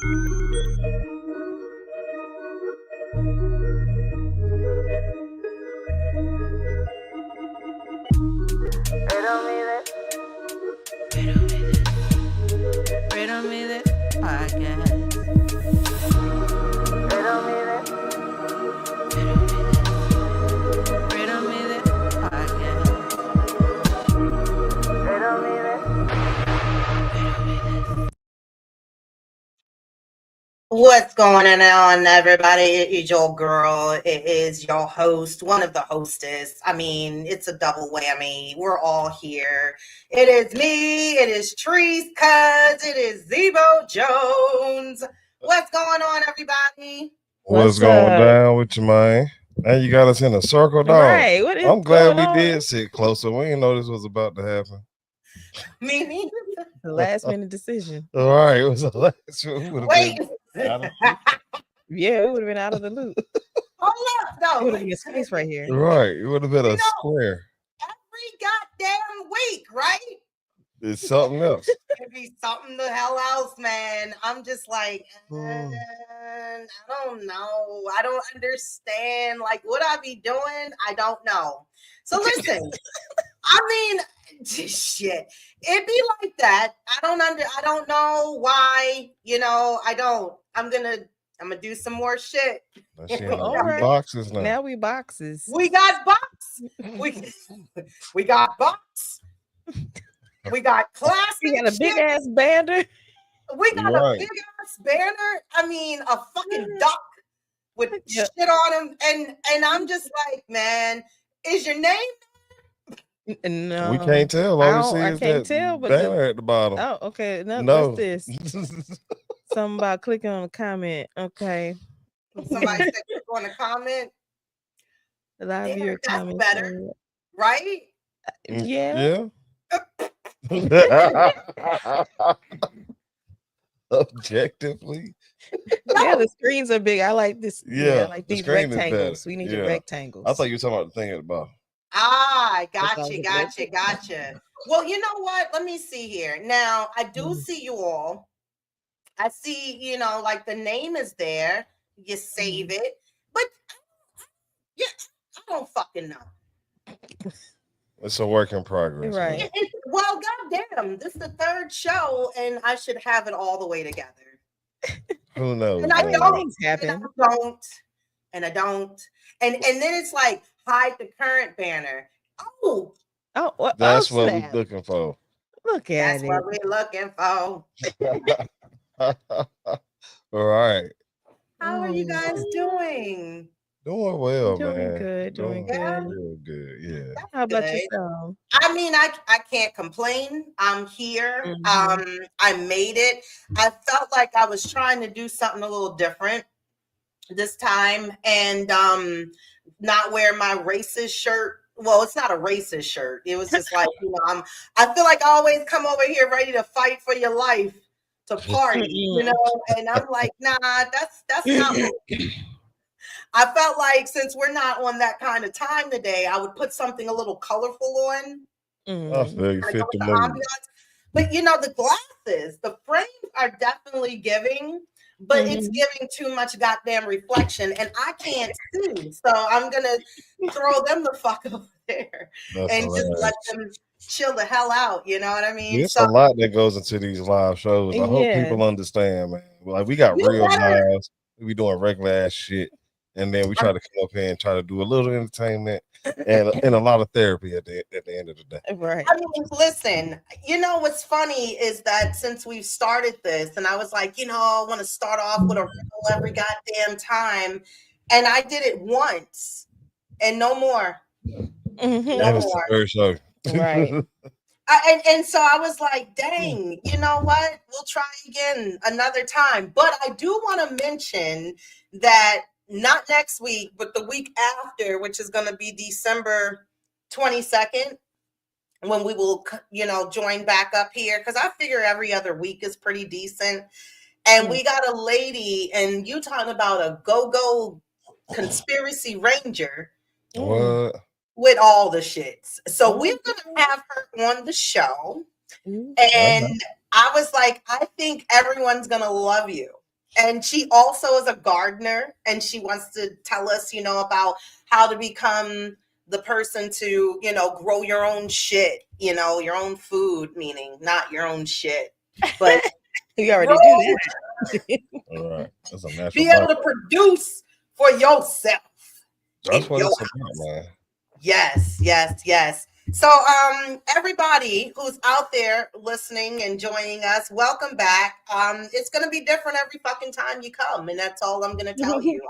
Riddle me this podcast. Riddle me this. Riddle me this podcast. Riddle me this. What's going on, everybody? It is your girl. It is your host, one of the hostess. I mean, it's a double whammy. We're all here. It is me. It is Trees Cuz. It is Zebo Jones. What's going on, everybody? What's going down with you, man? Now you got us in a circle, dog. Right. What is I'm glad going we on? did sit closer. We didn't know this was about to happen. Me neither. The last minute decision. All right, it was a last one. Wait. Yeah, it would have been out of the loop. Hold up, It though. would have been a space right here. Right, it would have been You a know- square. Every goddamn week, right? It's something else. It'd be something the hell else, man. I'm just like, Mm. I don't know. I don't understand. Like, what I be doing, I don't know. So listen, I mean, shit. It be like that. I don't know why, I'm gonna do some more shit. That shit in All them right. boxes now. Now we boxes. We got box. We got box. We got classic. We got a big shit. ass banner. We got Right. a big ass banner. I mean, a fucking duck with Yeah. shit on him, and I'm just like, man, is your name? No. We can't tell. All we I see is can't that tell, but banner at the bottom. Oh, okay. No, No. what's this? Something about clicking on a comment. Okay. Somebody said on a comment, Live Yeah, viewer that's comments. better. right? Yeah. Yeah. Objectively. Yeah, the screens are big. I like this. Yeah, I like the these screen is better. rectangles. We need Yeah. your rectangles. I thought you were talking about the thing at the bottom. Ah, That's gotcha. Well, you know what? Let me see here. Now, I do see you all. I see, like the name is there. You save it. But, yeah, I don't fucking know. It's a work in progress. Right. man. Well, goddamn, this is the third show, and I should have it all the way together. Who knows? And I man? don't. Things And happen. I don't. And then it's like hide the current banner. Oh, Oh, what? That's oh, what snap. we're looking for. Look at that's it. what we're looking for. All right. How are you guys doing? Doing well, Doing man. good, doing good. Real good. Yeah. That's How about good. yourself? I mean, I can't complain. I'm here. Mhm. I made it. I felt like I was trying to do something a little different this time, and not wear my racist shirt. Well, it's not a racist shirt. It was just like, I feel like I always come over here ready to fight for your life, to party, and I'm like, nah, that's not what I felt like. Since we're not on that kind of time today, I would put something a little colorful on. I Mm. feel you Like fit with the the mood. ambiance. But the glasses, the frames are definitely giving, but it's giving too much goddamn reflection, and I can't see. So I'm gonna throw them the fuck over there That's and just let hilarious. them chill the hell out. You know what I mean? It's So a lot that goes into these live shows. I hope Yeah. people understand, man. Like we got You real better- lives. We be doing regular ass shit. And then we try to come up here and try to do a little entertainment and a lot of therapy at the end of the day. Right. I mean, listen, what's funny is that since we've started this, and I was like, I want to start off with a riddle every goddamn time. And I did it once and no more. Mhm. No And it's the more. first show. Right. And so I was like, dang, you know what? We'll try again another time. But I do want to mention that not next week, but the week after, which is going to be December 22nd, when we will, join back up here. Because I figure every other week is pretty decent. And we got a lady, and you talking about a go-go conspiracy ranger What? with all the shits. So we're going to have her on the show. Mhm. And I was like, I think everyone's going to love you. And she also is a gardener, and she wants to tell us, about how to become the person to, grow your own shit, your own food, meaning not your own shit, but You already grow, do that. All right, that's a natural. be able to produce for yourself. That's in what your it's house. about, man. Yes. So, everybody who's out there listening and joining us, welcome back. It's going to be different every fucking time you come, and that's all I'm going to tell you.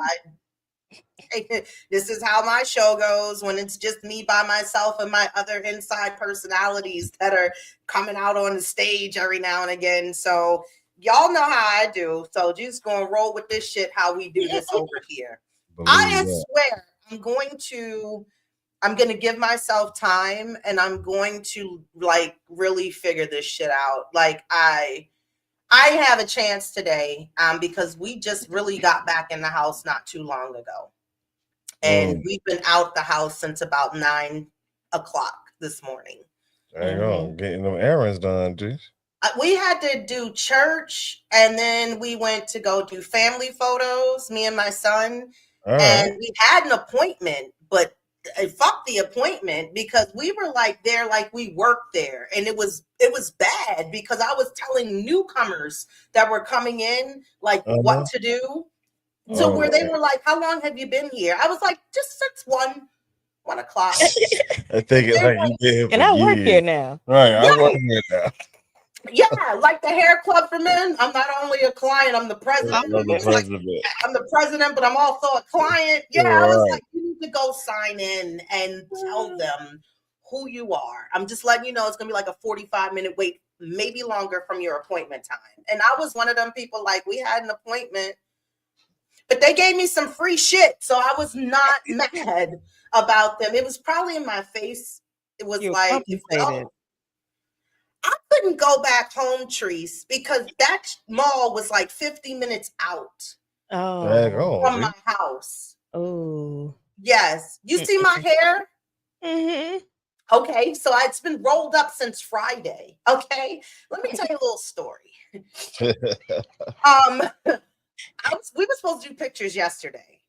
This is how my show goes when it's just me by myself and my other inside personalities that are coming out on the stage every now and again. So y'all know how I do. So just going to roll with this shit, how we do this over here. I swear I'm going to give myself time, and I'm going to really figure this shit out. I have a chance today because we just really got back in the house not too long ago. And we've been out the house since about 9 o'clock this morning. Hang on, getting them errands done, dude. We had to do church, and then we went to go do family photos, me and my son. And we had an appointment, but fuck the appointment, because we were there like we worked there. And it was bad because I was telling newcomers that were coming in what to do. So where they were like, how long have you been here? I was like, just since 1 o'clock. I think it's like you been here for and I work years. here now. Right, I work here now. Yeah, like the hair club for men. I'm not only a client, I'm the president. I'm the president, but I'm also a client. Yeah, I was like, you need to go sign in and tell them who you are. I'm just letting you know it's gonna be like a 45-minute wait, maybe longer from your appointment time. And I was one of them people we had an appointment, but they gave me some free shit, so I was not mad about them. It was probably in my face. It was I couldn't go back home, Treese, because that mall was 50 minutes out from my house. Oh. Yes. You see my hair? Mm-hmm. Okay, so it's been rolled up since Friday. Okay, let me tell you a little story. We were supposed to do pictures yesterday,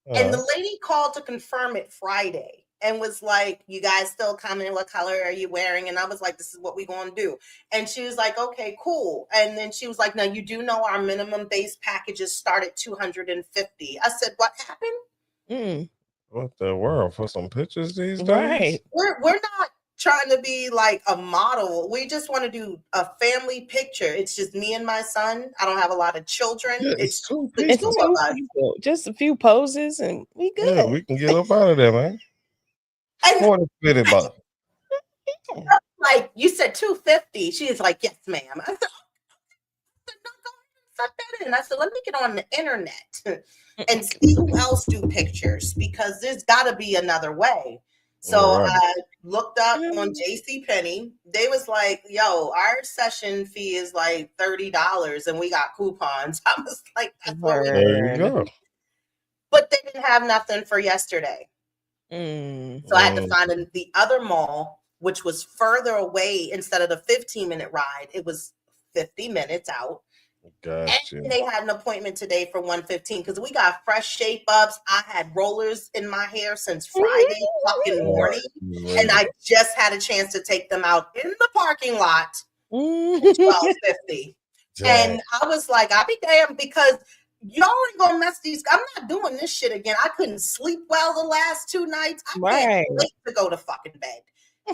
and the lady called to confirm it Friday and was like, you guys still coming? What color are you wearing? And I was like, this is what we're going to do. And she was like, okay, cool. And then she was like, now you do know our minimum base packages start at $250. I said, what happened? What the world, for some pictures these days? Right. We're not trying to be like a model. We just want to do a family picture. It's just me and my son. I don't have a lot of children. It's two of us. Just a few poses and we good. Yeah, we can get up out of there, man. And like you said, $250. She is like, yes, ma'am. I said, no, go ahead and set that in. I said, let me get on the internet and see who else do pictures, because there's got to be another way. So I looked up on JCPenney. They was like, yo, our session fee is like $30 and we got coupons. I was like, that's where there you go. But they didn't have nothing for yesterday. So I had to find the other mall, which was further away. Instead of the 15-minute ride, it was 50 minutes out. Gotcha. And they had an appointment today for 1:15 because we got fresh shape ups. I had rollers in my hair since Friday fucking morning, and I just had a chance to take them out in the parking lot. 12:50, and I was like, I'll be damned, because y'all ain't gonna mess these. I'm not doing this shit again. I couldn't sleep well the last 2 nights. I can't wait to go to fucking bed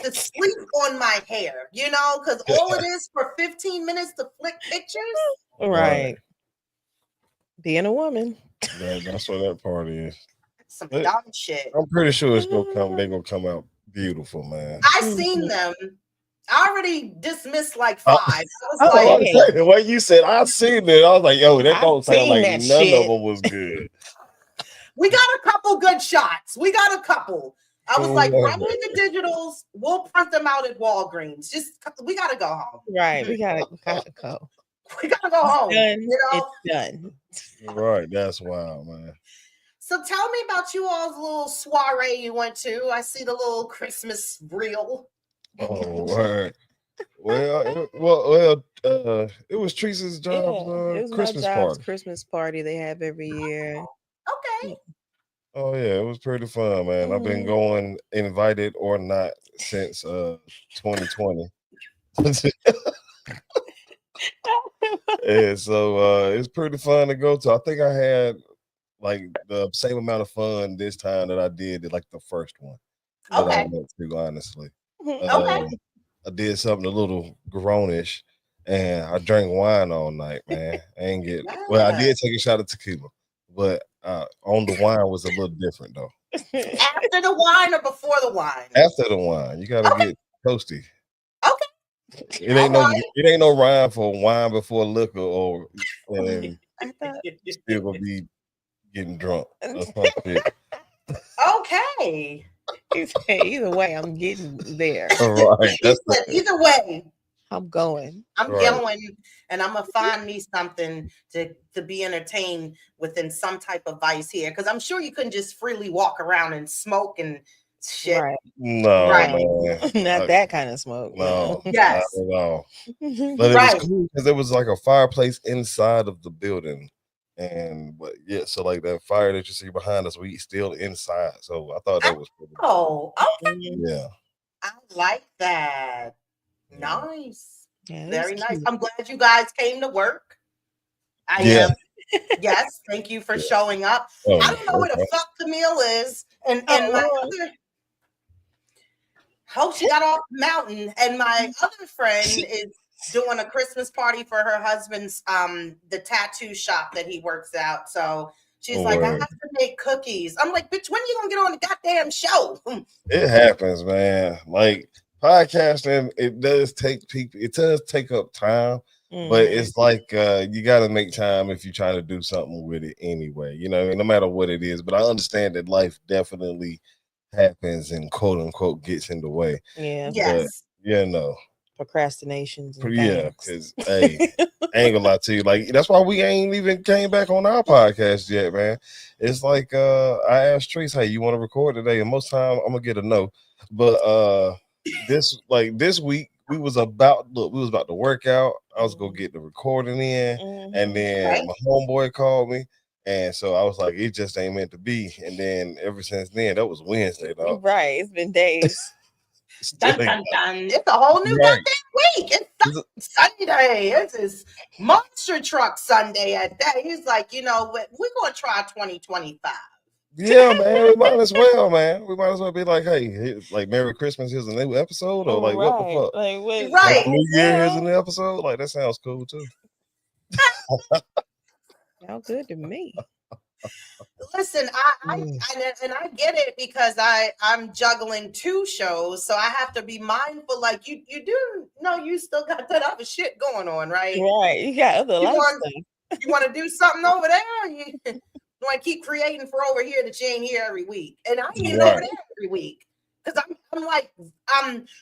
to sleep on my hair, because all it is for 15 minutes to flick pictures. Right. Being a woman. That's what that part is. Some dumb shit. I'm pretty sure it's gonna come. They're gonna come out beautiful, man. I seen them. I already dismissed 5. I was the way you said I seen it, I was like, yo, that don't sound like none of them was good. We got a couple good shots. We got a couple. I was like, probably the digitals. We'll print them out at Walgreens. We gotta go home. Right. We gotta go. We gotta go home. It's done. Right. That's wild, man. So tell me about you all's little soiree you went to. I see the little Christmas reel. Oh, word. It was Teresa's Yeah, job's it was my Christmas job's party. Christmas party they have every year. Okay. Oh yeah, it was pretty fun, man. I've been Mhm. going invited or not since 2020. And so it's pretty fun to go to. I think I had like the same amount of fun this time that I did at, like the first one that I Okay. went to, honestly. Okay. I did something a little grownish and I drank wine all night, man. I ain't get well, I Yeah. did take a shot of tequila, but on the wine was a little different though. After the wine or before the wine? After the wine, you gotta Okay. get toasty. Okay. It All ain't no right. it ain't no rhyme for wine before liquor or and I thought still gonna be getting drunk or some shit. Okay. he said, either way, I'm getting there. All right, He that's said, either way, I'm going. I'm right. going and I'm gonna find me something to be entertained within some type of vice here. Because I'm sure you couldn't just freely walk around and smoke and shit. Right. No, Right. man. Not that kind of smoke. No, not Yes. at all. But it was Right. cool because there was like a fireplace inside of the building. But yeah, so like that fire that you see behind us, we still inside. So I thought that was pretty cool. Oh, okay. Yeah. I like that. Yeah. Nice. Yeah, it was Very nice. cute. I'm glad you guys came to work. I Yeah. am. Yes, thank you for Yeah. showing up. Oh, I don't know where the okay. fuck Camille is, and Oh, my Lord. other hope she got off the mountain, and my other friend is doing a Christmas party for her husband's the tattoo shop that he works out. So she's like, I Word. have to make cookies. I'm like, bitch, when are you gonna get on the goddamn show? It happens, man. Like podcasting, it does take up time, but Mhm. it's like you gotta make time if you're trying to do something with it anyway, no matter what it is. But I understand that life definitely happens and quote unquote gets in the way. Yeah, But Yes. procrastinations and yeah, things. because hey, I ain't gonna lie to you. Like that's why we ain't even came back on our podcast yet, man. It's like I asked Trace, hey, you want to record today? And most time I'm gonna get a no. But this week we was about to work out. I was gonna get the recording in, and Mhm. then Right. my homeboy called me. And so I was like, it just ain't meant to be. And then ever since then, that was Wednesday, dog. Right. It's been days. Still Dun, ain't dun, dun. It's a whole new right. goddamn week. It's Sunday. It's this monster truck Sunday at that. He's like, you know what? We're gonna try 2025. Yeah, man, we might as well, man. We might as well be like, hey, like Merry Christmas, here's a new episode, or like what the Right. fuck? Like what? Happy Right. New Year, here's a new episode. Like that sounds cool too. Sound good to me. Listen, I I get it because I'm juggling two shows, so I have to be mindful. Like you do know you still got that other shit going on, right? Right. You got other You life want stuff. you want to do something over there? Or you want to keep creating for over here that you ain't here every week, and I ain't over Right. there every week because I'm like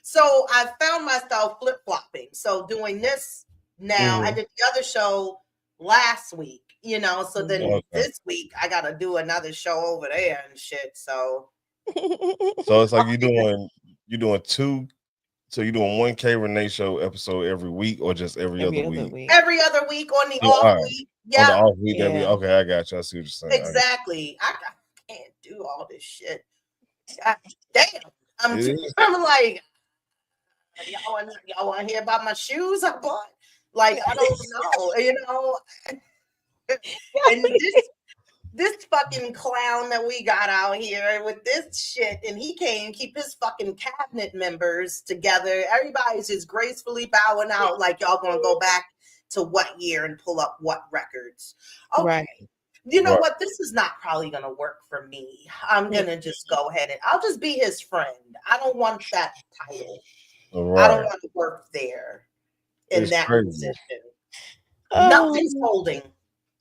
So I found myself flip flopping. So doing this now, I Mhm. did the other show last week, So then Mhm. Okay. this week I got to do another show over there and shit. So So it's like you're doing two. So you're doing one K Renee show episode every week, or just every Every other other week? week. every other week on the Oh, off all right. week, On the yeah, off week, Yeah. okay, I got you. I see what you're saying. exactly. I can't do all this shit. God damn. It is. I'm like, y'all want to hear about my shoes I bought? Like, I don't know, and this fucking clown that we got out here with this shit, and he can't keep his fucking cabinet members together. Everybody's just gracefully bowing out like y'all gonna go back to what year and pull up what records. Okay. Right. You know Right. what? This is not probably going to work for me. I'm going to just go ahead and I'll just be his friend. I don't want that title. I don't Right. want to work there in It's that crazy. position. Oh, Nothing's holding.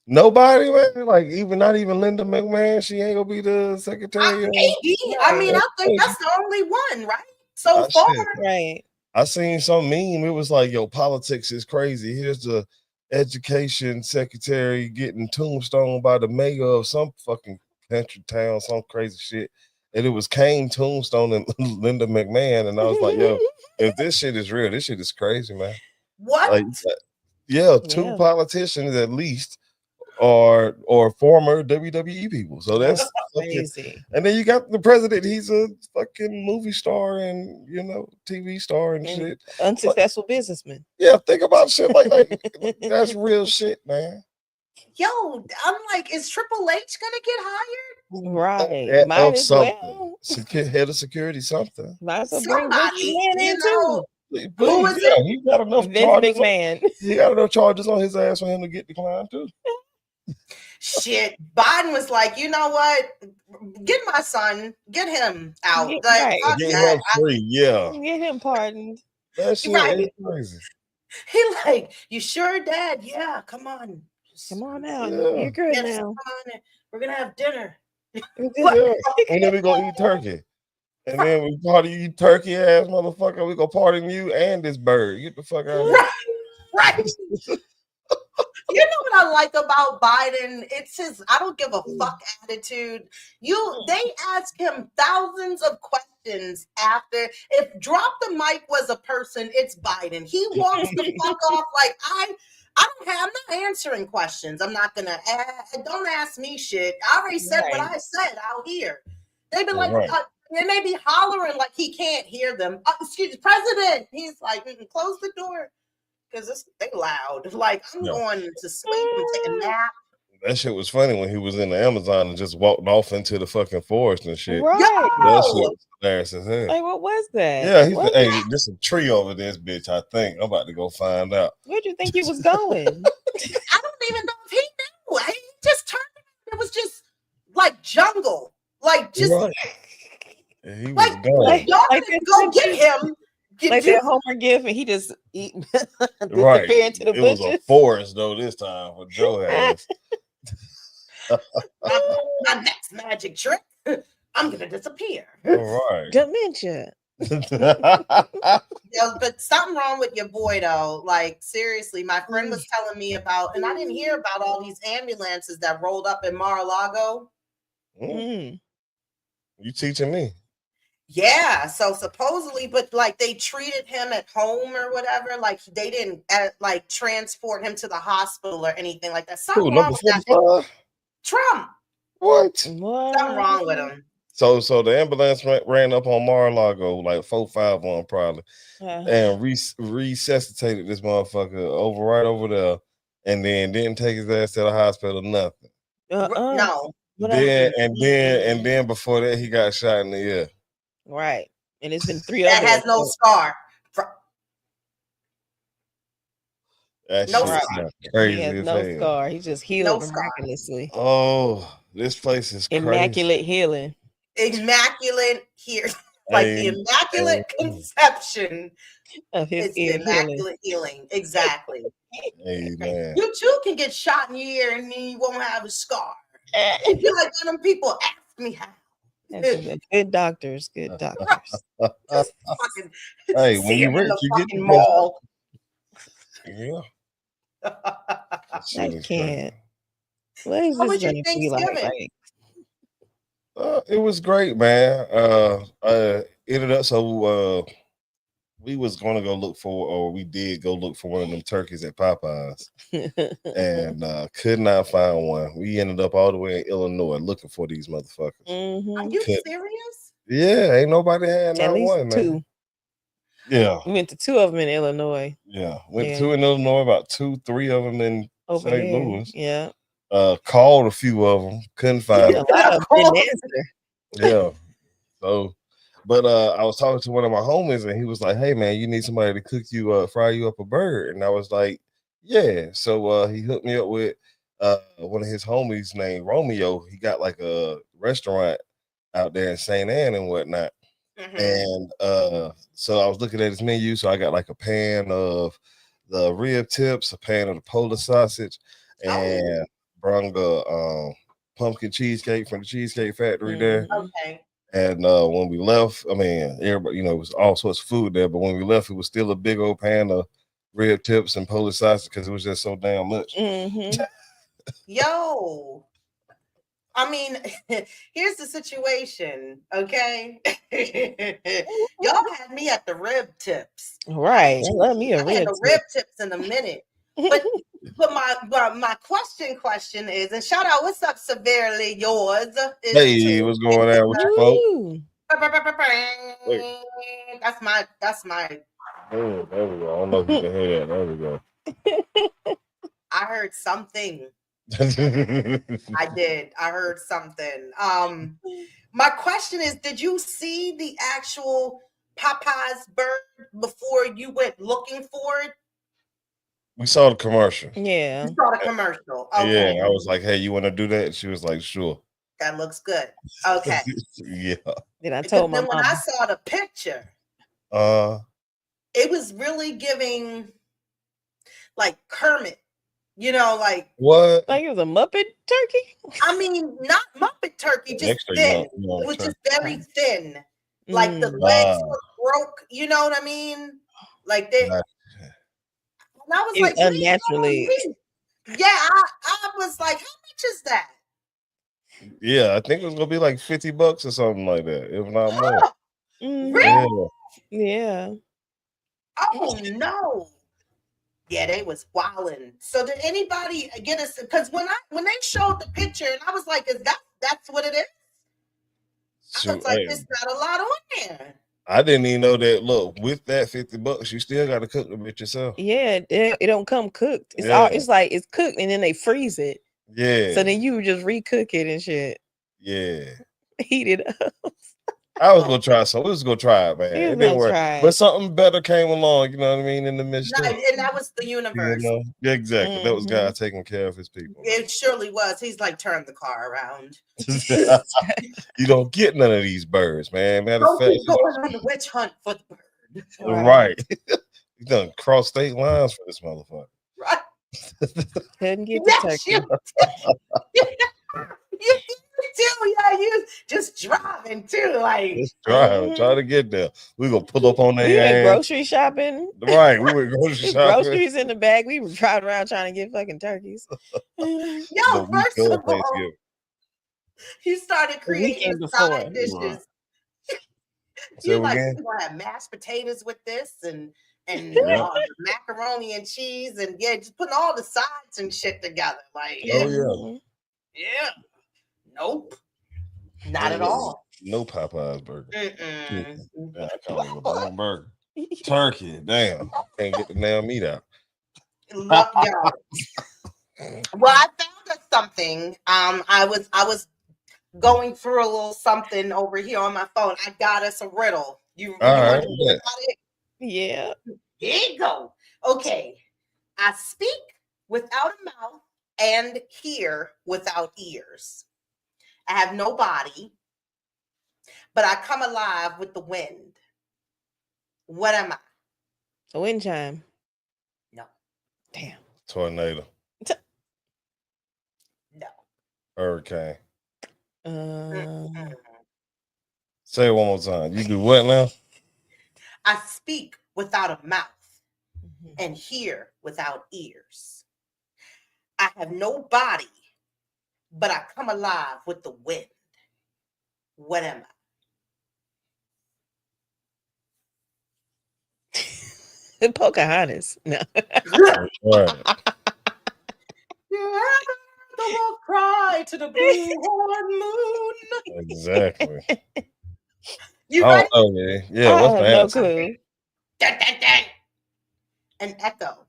Nobody, man. Like not even Linda McMahon. She ain't gonna be the secretary. Maybe. I mean, I think that's the only one, right? So far. right. I seen some meme. It was like, yo, politics is crazy. Here's the education secretary getting tombstone by the mayor of some fucking country town, some crazy shit. and it was Kane, Tombstone, and Linda McMahon, and I was like, yo, if this shit is real, this shit is crazy, man. What? Like, yeah, two Yeah. politicians at least are or former WWE people. So that's fucking, Crazy. and then you got the president. He's a fucking movie star and TV star and And shit. unsuccessful businessman. Yeah, think about shit like that's real shit, man. Yo, I'm like, is Triple H gonna get hired? Right. Might Of as something. well. Head of security, something. Might as well bring Vince Somebody, McMahon in know. too. Who is Yeah, it? he got enough Vince charges. McMahon. He got enough charges on his ass for him to get declined too. Shit. Biden was like, you know what? Get my son, get him out. Get- Like, right. fuck Get that. him free, yeah. Get him pardoned. That shit Right. is crazy. He like, you sure, Dad? Yeah, come on. Come on out. Yeah. You're good Yes, now. come on in. We're gonna have dinner. Yeah. And then we gonna eat turkey. And then we party you turkey ass motherfucker. We gonna pardon you and this bird. Get the fuck out of here. Right. You know what I like about Biden? It's his I don't give a fuck attitude. They ask him thousands of questions after. If Drop the Mic was a person, it's Biden. He walks the fuck off like I'm not answering questions. I'm not gonna don't ask me shit. I already said what I said out here. They be like, Right. they may be hollering like he can't hear them. Excuse me, President. He's like, close the door. Because they loud. Like, I'm going to sleep and take a nap. That shit was funny when he was in the Amazon and just walked off into the fucking forest and shit. Right. That shit was hilarious as hell. Like, what was that? Yeah, he What said, was hey, there's a tree over this bitch, I think. I'm about to go find out. Where'd you think he was going? I don't even know if he knew. He just turned around. It was just like jungle. Like, just Right. And he was like, gone. y'all like didn't go get him. Like that Homer gift, and he just Right. disappeared into the It was a bushes. forest though this time for Joe has. my next magic trick. I'm gonna disappear. All right. Dementia. But something wrong with your boy though. Like, seriously, my friend was telling me about, and I didn't hear about all these ambulances that rolled up in Mar-a-Lago. Mm. You teaching me? Yeah, so supposedly, but like they treated him at home or whatever. Like they didn't like transport him to the hospital or anything like that. Something Who, wrong number with that. 45? Trump. What? Something wrong with him. So the ambulance ran up on Mar-a-Lago, like 451 probably, and resuscitated this motherfucker right over there, and then didn't take his ass to the hospital, nothing. No. Then before that, he got shot in the ear. Right, and it's been 3 that others. has no scar. That No shit scar. crazy. He has as no hell. scar. He just healed No scar. miraculously. Oh, this place is Immaculate crazy. healing. Immaculate here. Like the immaculate conception of his it's ear the immaculate healing. Exactly. Amen. You too can get shot in your ear and then you won't have a scar. I feel like one of them people ask me how. Good doctors. Good doctors. Hey, when you rich, you get the mall. Yeah. I can't. What is How this was your gonna be like? Thanksgiving? It was great, man. Ended up so we was gonna go look for, or we did go look for one of them turkeys at Popeyes, and could not find one. We ended up all the way in Illinois looking for these motherfuckers. Are you serious? Yeah, ain't nobody had At not least one, 2. man. Yeah, We went to 2 of them in Illinois. yeah. Went to 2 in Illinois, about 2, 3 of them in Over St. there. Louis. Yeah. Called a few of them, couldn't find them. A lot of them didn't answer. Yeah. So, but I was talking to one of my homies, and he was like, "Hey, man, you need somebody to cook you, fry you up a bird." And I was like, "Yeah." So he hooked me up with one of his homies named Romeo. He got like a restaurant out there in St. Anne and whatnot. Mm-hmm. And so I was looking at his menu. So I got like a pan of the rib tips, a pan of the Polish sausage, and brung a pumpkin cheesecake from the Cheesecake Factory there. Okay. And when we left, I mean, everybody, it was all sorts of food there. But when we left, it was still a big old pan of rib tips and Polish sausage because it was just so damn much. Mm-hmm. Yo. I mean, here's the situation, okay? Y'all had me at the rib tips. Right. I love me a I had rib the rib tips in a minute. But my question is, and shout out, what's up, severely yours is Hey, what's going on with you, folks? Ooh. That's my. Oh, there we go. I don't know if you can hear that. There we go. I heard something. I did. I heard something. My question is, did you see the actual Popeye's bird before you went looking for it? We saw the commercial. Yeah. You saw the commercial. Okay. Yeah, I was like, "Hey, you want to do that?" She was like, "Sure." That looks good. Okay. Yeah. Then I Because told my then when mom. I saw the picture, it was really giving like Kermit, like what? Like it was a Muppet turkey. I mean, not Muppet turkey, just Extra thin. young It was just turkey. very thin. Like the legs were broke, you know what I mean? Like they. Gotcha. And I was It like, unnaturally. yeah, I was like, how much is that? Yeah, I think it was gonna be like $50 or something like that, if not more. Really? Yeah. Oh no. Yeah, they was wilding. So did anybody get us? Because when they showed the picture, and I was like, that's what it is? I was like, it's not a lot on there. I didn't even know that. Look, with that $50, you still got to cook the bitch yourself. Yeah, it don't come cooked. It's all. It's like it's cooked and then they freeze it. Yeah. So then you just recook it and shit. Yeah. Heat it up. I was gonna try some. We was gonna try it, man. It didn't work, but something better came along. You know what I mean? In the midst, and that was the universe. Yeah, exactly. That was God taking care of His people. It surely was. He's like, turn the car around. You don't get none of these birds, man. Matter Don't of fact, keep going on the witch hunt for the bird. Right. You done cross state lines for this motherfucker. Right. Couldn't get the turkey. You just driving too, like just driving, try to get there. We gonna pull up on We their went grocery shopping. Right, we went grocery shopping. Groceries in the bag. We were driving around trying to get fucking turkeys. Yo, first of all, you started creating side dishes. You're like, we're gonna have mashed potatoes with this and macaroni and cheese and just putting all the sides and shit together. Like, yeah. Nope. Not at all. No Popeye's burger. I call it a damn burger. Turkey, damn. Can't get the damn meat out. Love y'all. Well, I found us something. I was going through a little something over here on my phone. I got us a riddle. You want to hear about it? Yeah. Here you go. Okay. I speak without a mouth and hear without ears. I have no body, but I come alive with the wind. What am I? A wind chime. No. Damn. Tornado. No. Hurricane. Mm-hmm. Say it one more time. You do what now? I speak without a mouth and hear without ears. I have no body, but I come alive with the wind. What am I? Pocahontas. No. The wolf cry to the blue horn moon. Exactly. You ready? Yeah, what's the answer? No clue. Dun, dun, dun. An echo.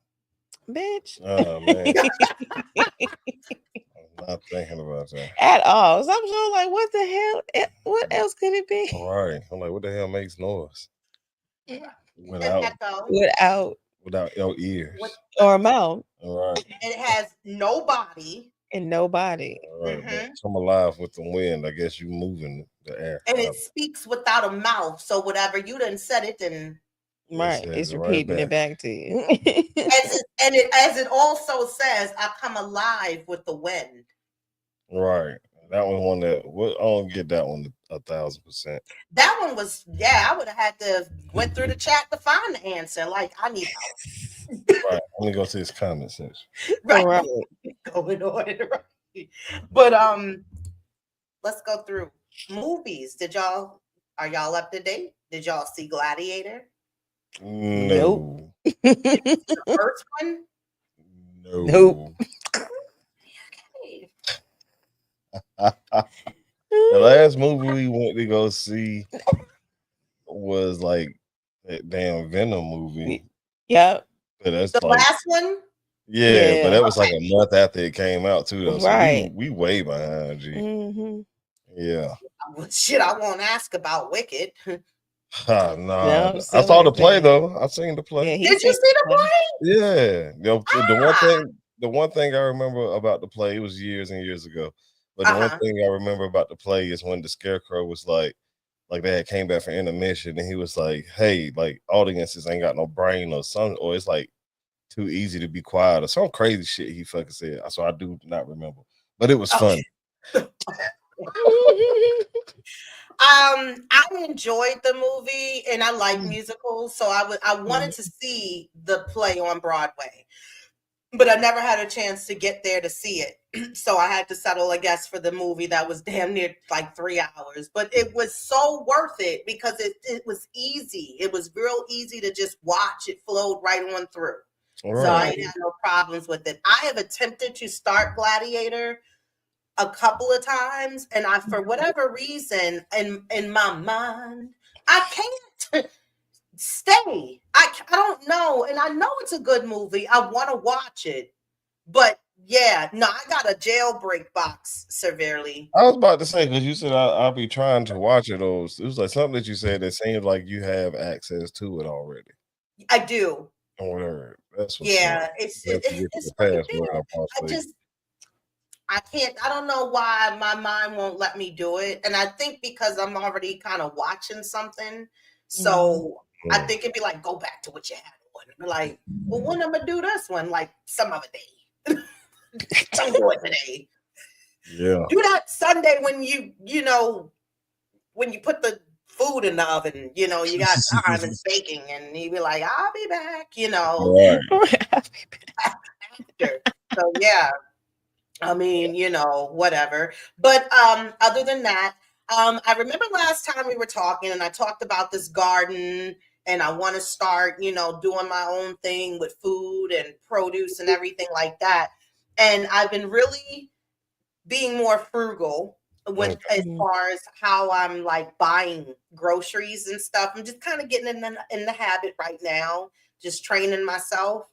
Bitch. Oh man. I'm not thinking about that. At all. So I'm sure like, what the hell? What else could it be? All right. I'm like, what the hell makes noise? Without your ears. Or a mouth. All right. It has no body. And nobody. All right. Come alive with the wind. I guess you moving the air. And it speaks without a mouth. So whatever you done said it and right. It's repeating it back to you. as it also says, I come alive with the wind. Right. That was one that I don't get that one 1,000%. That one was, I would have had to went through the chat to find the answer. Like, I need help. Right. Let me go to his comment section. Right. Going on. Right. But let's go through movies. Are y'all up to date? Did y'all see Gladiator? No. The first one? Nope. Okay. The last movie we went to go see was like that damn Venom movie. Yep. But that's The like last one? yeah, but Yeah. that was like a month after it came out too, though. So Right. we way behind, G. Mm-hmm. Yeah. Well, shit, I won't ask about Wicked. Nah, No, I so saw the like play that. though. I seen the Yeah, play. he Did you seen see the the play. play? Yeah. Ah. The one thing I remember about the play, it was years and years ago. But the one Uh-huh. thing I remember about the play is when the Scarecrow was like they had came back from intermission and he was like, hey, like audiences ain't got no brain or something, or it's like too easy to be quiet or some crazy shit he fucking said. So I do not remember. But it was fun. I enjoyed the movie and I like musicals, so I wanted to see the play on Broadway, but I never had a chance to get there to see it. So I had to settle, I guess, for the movie that was damn near like 3 hours. But it was so worth it because it was easy. It was real easy to just watch. It flowed right on through. All So I right. ain't had no problems with it. I have attempted to start Gladiator a couple of times, and I, for whatever reason, in my mind, I can't stay. I don't know, and I know it's a good movie. I want to watch it, but yeah, no, I got a jailbreak box severely. I was about to say because you said I'll be trying to watch it. Or it was like something that you said that seems like you have access to it already. I do. Or whatever. That's what's up. Yeah, You have to get to it's the right password there. up possibly. I can't, I don't know why my mind won't let me do it. And I think because I'm already kind of watching something. So I think it'd be like, go back to what you had on. Be like, well, when I'm gonna do this one? Like some other day. Don't do it today. Yeah. Do that Sunday when when you put the food in the oven, you got time and baking, and you be like, I'll be back, Right. after. So yeah. I mean, whatever. But other than that, I remember last time we were talking and I talked about this garden and I want to start, doing my own thing with food and produce and everything like that. And I've been really being more frugal with as far as how I'm like buying groceries and stuff. I'm just kind of getting in the habit right now, just training myself.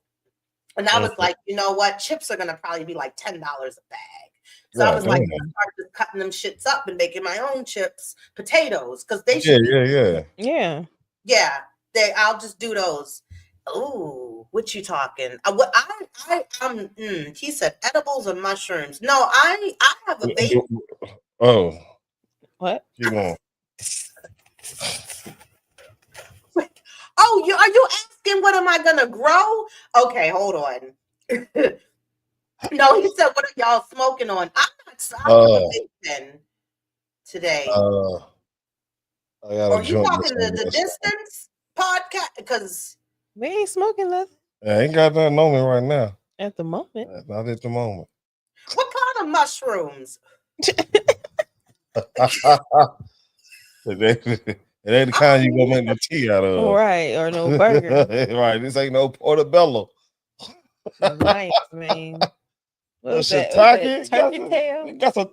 And I was like, you know what? Chips are gonna probably be like $10 a bag. So I was like, I started just cutting them shits up and making my own chips, potatoes, because they should be. Yeah. I'll just do those. Ooh, what you talking? He said edibles or mushrooms. No, I have a vape. Oh. What? Keep going. Oh, are you asking what am I gonna grow? Okay, hold on. No, he said, what are y'all smoking on? I'm not vaping today. I got a Are you joint. talking the distance podcast? Because we ain't smoking nothing. I ain't got nothing on me right now. At the moment. Not at the moment. What kind of mushrooms? It ain't the kind you gonna make no tea out of. Right, or no burger. Right, this ain't no portobello. Nice, man. What was that? Shiitake? Turkey tail? Got some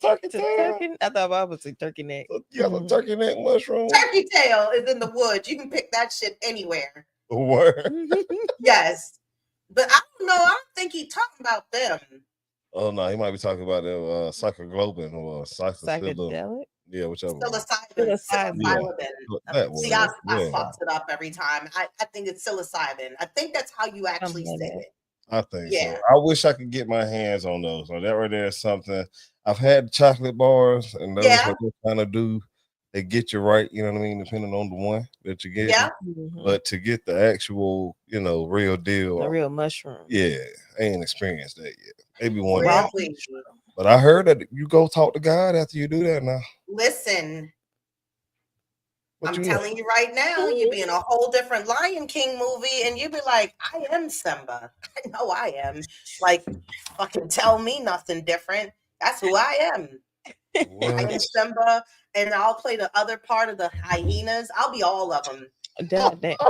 turkey tail. I thought I was a turkey neck. You got some turkey neck mushroom? Turkey tail is in the woods. You can pick that shit anywhere. Word. Yes. But I don't know. I don't think he's talking about them. Oh no, he might be talking about the psychoglobin or psychedelic. Yeah, whichever. Psilocybin. That See, I fucks it up every time. I think it's psilocybin. I think that's how you actually say it. I think so. I wish I could get my hands on those. So that right there is something. I've had chocolate bars, and those what they kind of do. They get you right, you know what I mean, depending on the one that you get. Yeah. But to get the actual, real deal, the real mushroom. Yeah, I ain't experienced that yet. Maybe one day. But I heard that you go talk to God after you do that now. Listen. I'm telling you right now, you be in a whole different Lion King movie and you be like, I am Simba. I know I am. Like, fucking tell me nothing different. That's who I am. What? and Simba, and I'll play the other part of the hyenas. I'll be all of them.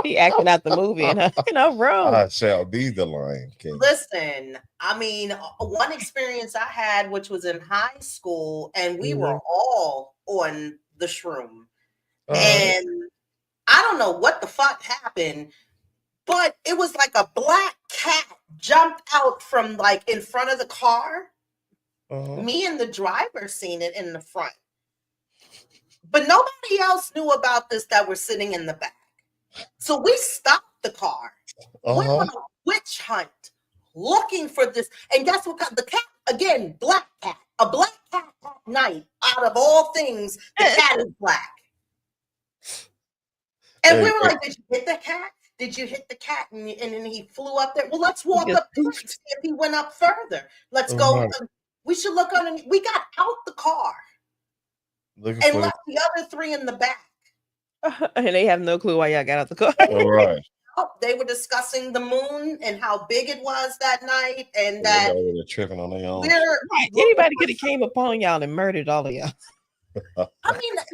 He acting out the movie in her room. I shall be the Lion King. Listen, I mean, one experience I had, which was in high school, and we were all on the shroom. And I don't know what the fuck happened, but it was like a black cat jumped out from like in front of the car. Me and the driver seen it in the front. But nobody else knew about this that were sitting in the back. So we stopped the car. Went on a witch hunt looking for this. And guess what? The cat, again, black cat. A black cat at night. Out of all things, the cat is black. And we were like, did you hit the cat? Did you hit the cat? And then he flew up there. Well, let's walk up there and see if he went up further. Let's go. We should look underneath. We got out the car and left the other three in the back. And they have no clue why y'all got out the car. All right. They were discussing the moon and how big it was that night, and that they're tripping on their own. Anybody could have came upon y'all and murdered all of y'all. I mean, the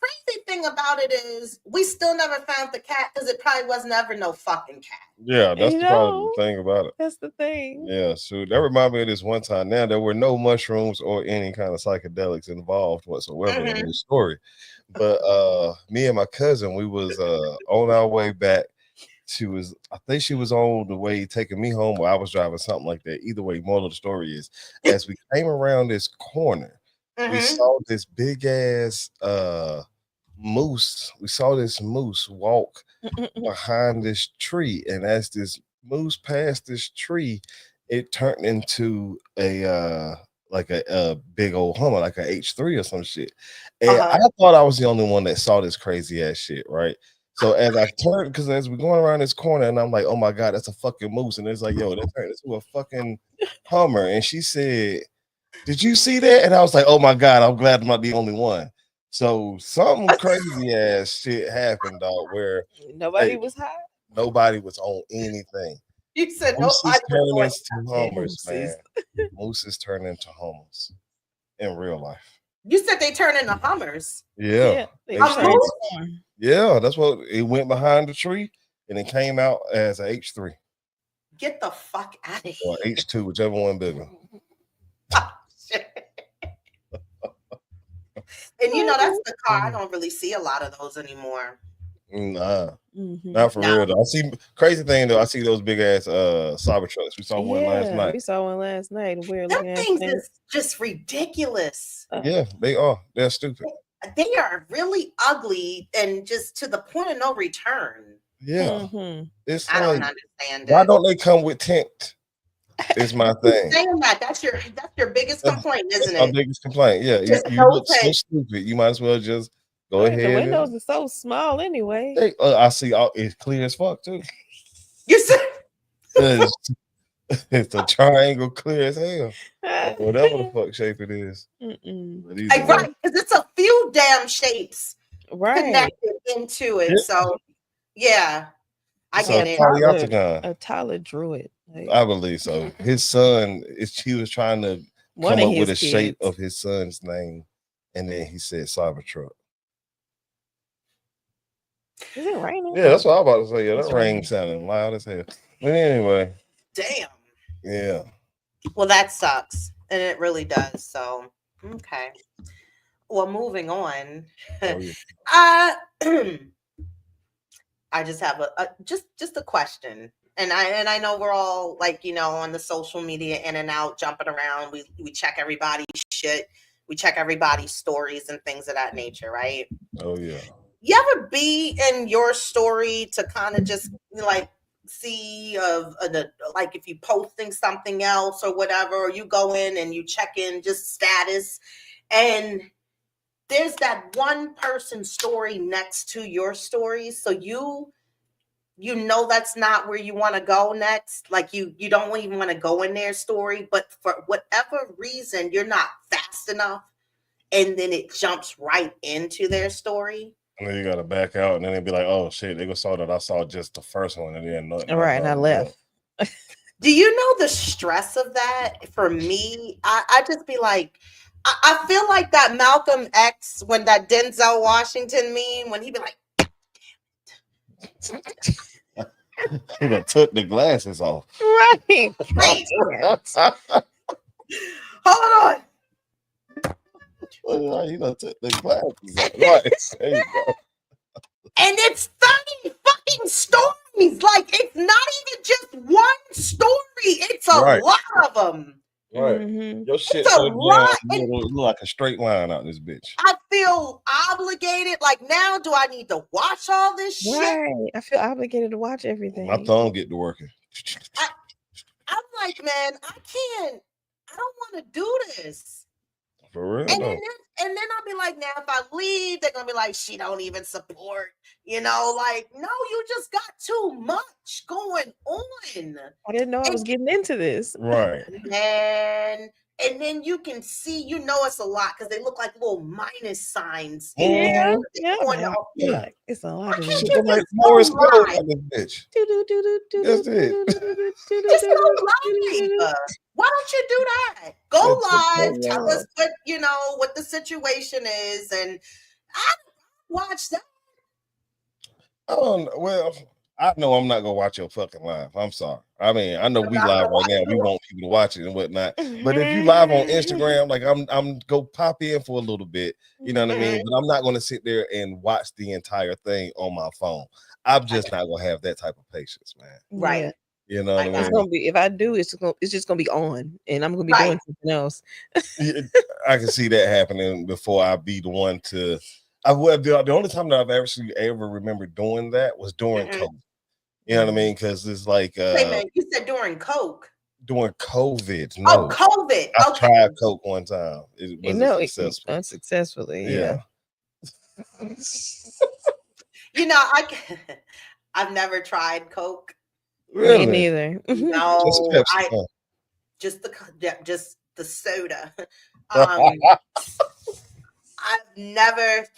crazy thing about it is we still never found the cat because it probably was never no fucking cat. Yeah, that's probably the thing about it. That's the thing. Yeah, so that reminded me of this one time. Now, there were no mushrooms or any kind of psychedelics involved whatsoever in this story. But me and my cousin, we was on our way back. I think she was on the way taking me home, or I was driving, something like that. Either way, moral of the story is, as we came around this corner, we saw this big ass moose. We saw this moose walk behind this tree, and as this moose passed this tree, it turned into a big old Hummer, like a H3 or some shit. And I thought I was the only one that saw this crazy ass shit, right? So as I turned, because as we're going around this corner, and I'm like, oh my God, that's a fucking moose. And it's like, yo, that turned into a fucking Hummer. And she said, did you see that? And I was like, oh my God, I'm glad I'm not the only one. So something crazy ass shit happened, dog, where nobody was high. Nobody was on anything. You said Mooses turning into Hummers, man. Mooses turn into Hummers in real life. You said they turn into Hummers. Yeah. Yeah, that's what it went behind the tree, and it came out as a H3. Get the fuck out of here. Or H2, whichever one bigger. Oh, shit. And that's the car. I don't really see a lot of those anymore. Nah, not for real though. I see crazy thing though. I see those big ass Cybertrucks. We saw one last night. We saw one last night. Weird looking things is just ridiculous. Yeah, they are. They're stupid. They are really ugly and just to the point of no return. Yeah, it's I don't understand. Why don't they come with tint? Is my thing. Saying that's your biggest complaint, isn't it? My biggest complaint. Yeah, you look so stupid. You might as well just go ahead. The windows are so small anyway. I see. It's clear as fuck too. You said it's a triangle, clear as hell. Whatever the fuck shape it is. Right, because it's a few damn shapes connected into it. Yeah. So yeah, I get it. Tyler drew it. I believe so. His son, he was trying to come up with a shape of his son's name, and then he said Cybertruck. Is it raining? Yeah, that's what I was about to say. Yeah, that rain sounding loud as hell. But anyway. Damn. Yeah. Well, that sucks. And it really does. So, okay. Well, moving on. Oh, yeah. I just have just a question. And I know we're all like, on the social media in and out, jumping around. We check everybody's shit. We check everybody's stories and things of that nature, right? Oh, yeah. You ever be in your story to kind of just like see like if you posting something else or whatever, or you go in and you check in just status, and there's that one person's story next to your story, so you that's not where you want to go next. Like you don't even want to go in their story, but for whatever reason you're not fast enough, and then it jumps right into their story. And then you gotta back out, and then they'd be like, "Oh shit, they saw that I saw just the first one, and then nothing." Right, and I left. Do you know the stress of that? For me, I just be like, I feel like that Malcolm X, when that Denzel Washington meme, when he be like, he done took the glasses off. Right. hey, hold on. He done took the glasses off. Right. There you go. And it's 30 fucking stories. Like, it's not even just one story. It's a lot of them. Right. Mhm. Your shit It's a so down, lot. you look like a straight line out this bitch. I feel obligated. Like, now do I need to watch all this shit? Right. I feel obligated to watch everything. My thumb get to working. I'm like, man, I don't want to do this. For real. And then I'll be like, now if I leave, they're gonna be like, she don't even support, like, no, you just got too much going on. I didn't know I was getting into this. Right. And then you can see, it's a lot because they look like little minus signs. Yeah. It's a lot of Just Morris Code on this bitch. That's it. Just go live. Why don't you do that? Go live. Tell us what the situation is, and I watch that. Well, I know I'm not gonna watch your fucking live. I'm sorry. I mean, I know we live right now. We want people to watch it and whatnot. But if you live on Instagram, like I'm go pop in for a little bit. You know what I mean? But I'm not gonna sit there and watch the entire thing on my phone. I'm just not gonna have that type of patience, man. Right. You know what I mean? It's gonna be, if I do, it's just gonna be on, and I'm gonna be doing something else. I can see that happening before I be the one to. The only time that I've ever remember doing that was during COVID. You know what I mean? Because it's like wait a minute, you said during Coke. During COVID. No. Oh, COVID. I tried Coke one time. It wasn't successful. Unsuccessfully, yeah. I've never tried Coke. Really? Me neither. No, just the soda. I never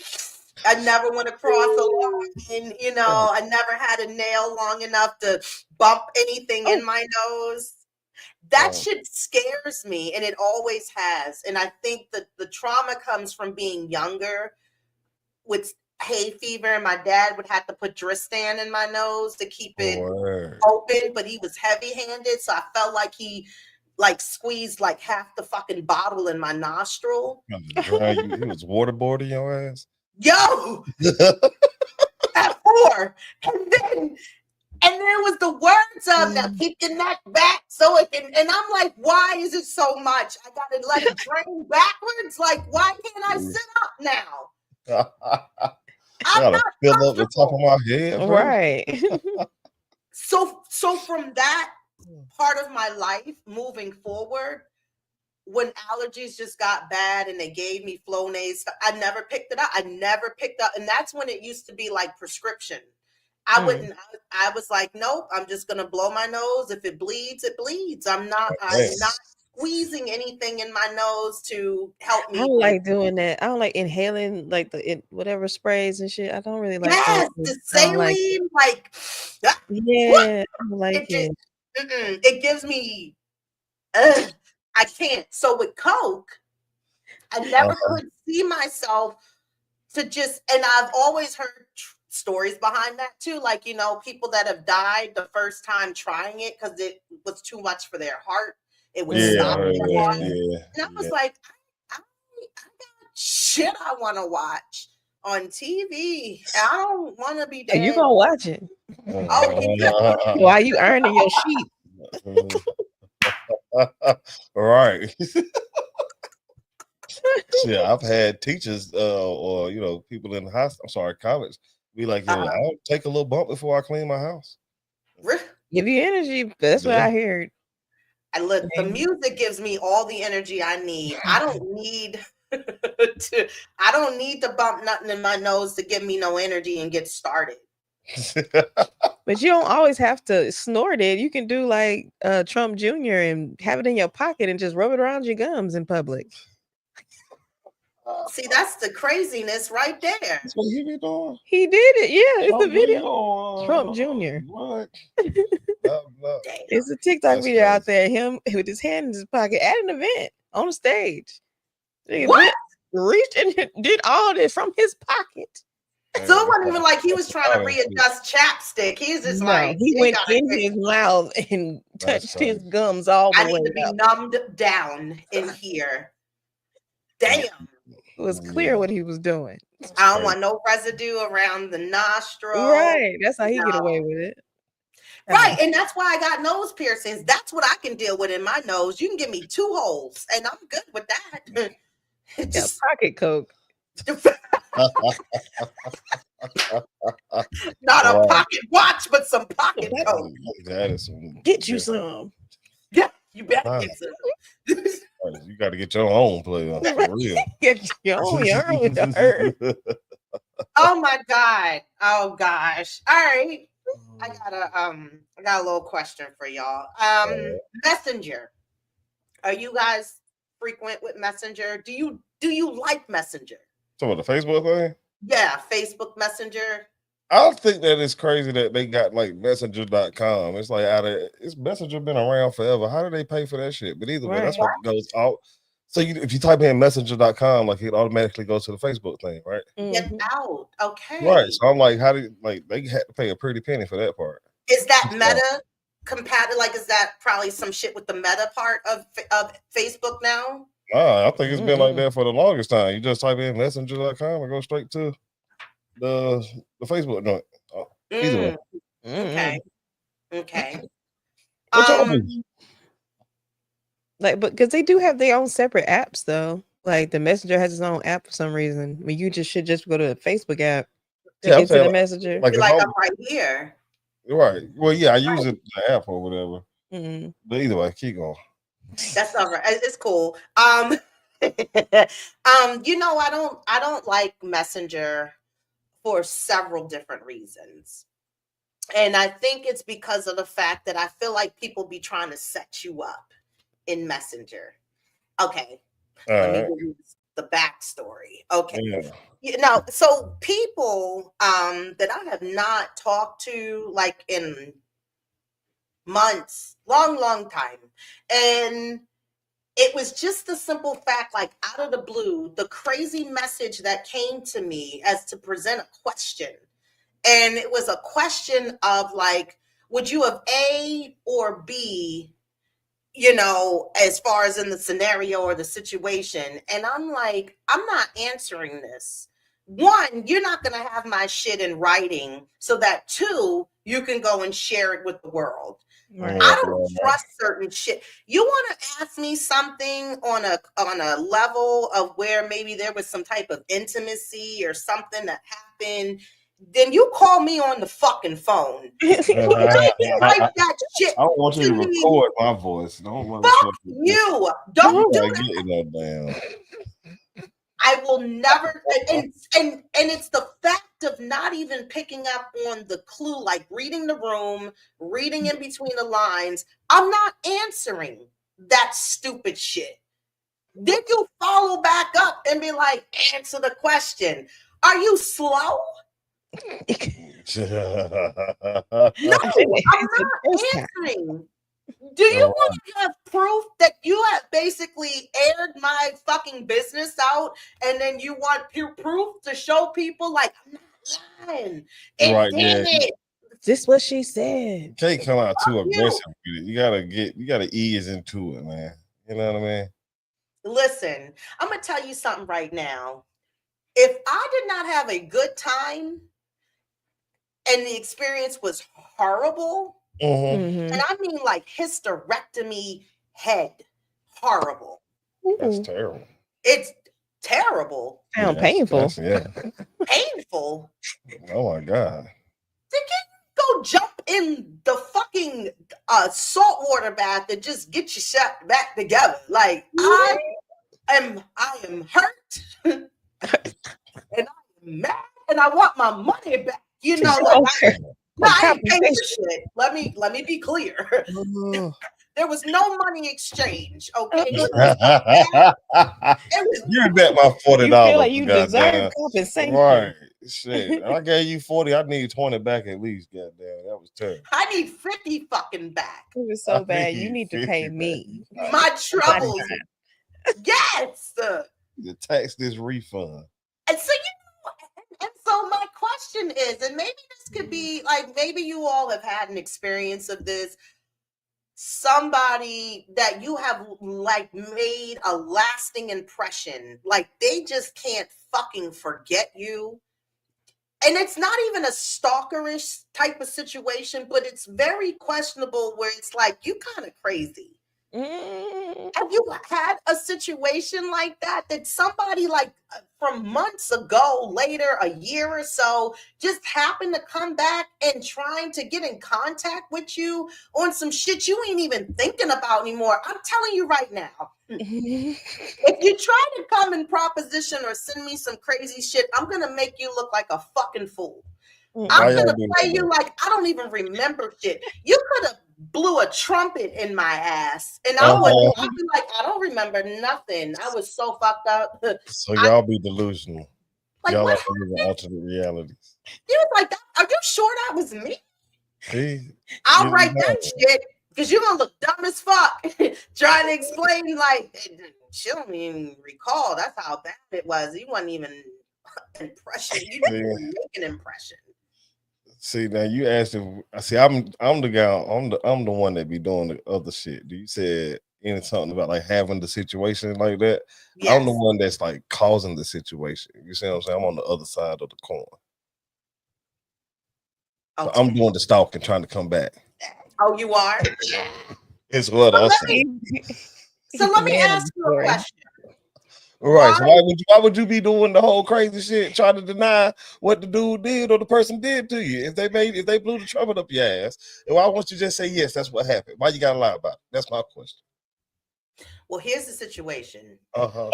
went across a line, I never had a nail long enough to bump anything in my nose. That shit scares me, and it always has. And I think that the trauma comes from being younger with hay fever, and my dad would have to put Dristan in my nose to keep it open, but he was heavy-handed, so I felt like he squeezed like half the fucking bottle in my nostril. He was waterboarding your ass. Yo, at 4, and then it was the words of now keep your neck back so it can. And I'm like, why is it so much? I gotta let it drain backwards. Like, why can't I sit up now? I gotta fill up the top of my head, bro. Right. So from that part of my life moving forward, when allergies just got bad and they gave me Flonase, I never picked it up. And that's when it used to be like prescription. I was like, nope, I'm just gonna blow my nose. If it bleeds, it bleeds. I'm not squeezing anything in my nose to help me. I don't like doing that. I don't like inhaling like whatever sprays and shit. I don't really like that. The saline, yeah, I don't like it. It gives me I can't. So with Coke, I never could see myself to just, and I've always heard stories behind that too. Like, people that have died the first time trying it because it was too much for their heart. It would stop their heart. And I was like, I got shit I want to watch on TV. I don't want to be dead. You gonna watch it? Why you earning your sheep? Right. Yeah, I've had teachers or people in college be like, yo, I'll take a little bump before I clean my house. Give you energy. That's what I heard. And look, the music gives me all the energy I need. I don't need to bump nothing in my nose to give me no energy and get started. But you don't always have to snort it. You can do like Trump Jr. and have it in your pocket and just rub it around your gums in public. See, that's the craziness right there. That's what he be doing. He did it. Yeah, it's a video. Trump Jr. What? It's a TikTok video out there. Him with his hand in his pocket at an event on the stage. What? Reached and did all this from his pocket. So it wasn't even like he was trying to readjust chapstick. He's just like, he went in his mouth and touched his gums all the way. I need to be numbed down in here. Damn. It was clear what he was doing. I don't want no residue around the nostril. Right. That's how he get away with it. Right. And that's why I got nose piercings. That's what I can deal with in my nose. You can give me 2 holes and I'm good with that. Just pocket coke. Not a pocket watch, but some pocket coke. That is some, get you some. Yeah, you better get some. You got to get your own player for real. Get your own with the herb. Oh my God. Oh gosh. All right. I got a little question for y'all. Messenger. Are you guys frequent with Messenger? Do you like Messenger? So what, the Facebook thing? Yeah, Facebook Messenger. I think that it's crazy that they got like messenger.com. It's like it's Messenger been around forever. How do they pay for that shit? But either way, that's what goes out. So if you type in messenger.com, like it automatically goes to the Facebook thing, right? Get out. Okay. Right. So I'm like, how do they had to pay a pretty penny for that part? Is that Meta compatible? Like, is that probably some shit with the Meta part of Facebook now? I think it's been like that for the longest time. You just type in messenger.com and go straight to the Facebook joint. Either way. Okay. Okay. What y'all do? Like, but because they do have their own separate apps though. Like the Messenger has its own app for some reason. I mean, you should just go to the Facebook app to get to the Messenger. Like I'm right here. Right. Well, yeah, I use the app or whatever. But either way, keep going. That's all right. It's cool. You know, I don't like Messenger for several different reasons. And I think it's because of the fact that I feel like people be trying to set you up in Messenger. Okay. Let me give you the backstory. Okay. Yeah. You know, so people that I have not talked to like in months, long time. And it was just the simple fact, like out of the blue, the crazy message that came to me as to present a question. And it was a question of like, would you have A or B, you know, as far as in the scenario or the situation? And I'm like, I'm not answering this. 1, you're not going to have my shit in writing so that 2, you can go and share it with the world. Right. I don't trust certain shit. You want to ask me something on a level of where maybe there was some type of intimacy or something that happened, then you call me on the fucking phone. Like that shit. I don't want you to record my voice. Fuck you. Don't do that. I will never, and it's the fact of not even picking up on the clue, like reading the room, reading in between the lines. I'm not answering that stupid shit. Then you follow back up and be like, answer the question. Are you slow? No, I'm not answering. Do you want to have proof that you have basically aired my fucking business out, and then you want proof to show people like I'm not lying? And right, damn it. This what she said. You can't come out too aggressive with it. You gotta ease into it, man. You know what I mean? Listen, I'm gonna tell you something right now. If I did not have a good time and the experience was horrible. And I mean like hysterectomy head. Horrible. That's terrible. It's terrible. Sound painful. Painful. Oh my God. They can go jump in the fucking saltwater bath and just get you shut back together. Like I am hurt and I am mad and I want my money back. You know, like I ain't paying for shit. Let me be clear. There was no money exchange. Okay. You bet my $40. You feel like you deserve compensation. Right. Shit. I gave you 40. I need 20 back at least. Goddamn. That was terrible. I need 50 fucking back. It was so bad. You need to pay me. My troubles. Yes. The tax this refund. And so and so my question is, and maybe this could be like, maybe you all have had an experience of this. Somebody that you have like made a lasting impression, like they just can't fucking forget you. And it's not even a stalkerish type of situation, but it's very questionable where it's like, you kind of crazy. Have you had a situation like that somebody like from months ago, later, a year or so, just happened to come back and trying to get in contact with you on some shit you ain't even thinking about anymore? I'm telling you right now, if you try to come in proposition or send me some crazy shit, I'm going to make you look like a fucking fool. I'm going to play you like I don't even remember shit. You could have blew a trumpet in my ass and I'd be like, I don't remember nothing. I was so fucked up. So y'all be delusional. Like, y'all what like to live in alternate realities. He was like, are you sure that was me? See, I'll write that shit because you're gonna look dumb as fuck trying to explain like she don't even recall. That's how bad it was. He wasn't even impression. You didn't even make an impression. See, now you asked if see, I'm the guy, I'm the one that be doing the other shit. You said something about like having the situation like that. Yes. I'm the one that's like causing the situation. You see what I'm saying? I'm on the other side of the coin. Okay. So I'm doing the stalking, trying to come back. Oh, you are? It's what so I'll say. So let me ask you a question. Right. So why would you be doing the whole crazy shit, trying to deny what the dude did or the person did to you? If they blew the trumpet up your ass, and why won't you just say yes, that's what happened? Why you gotta lie about it? That's my question. Well, here's the situation. Uh-huh.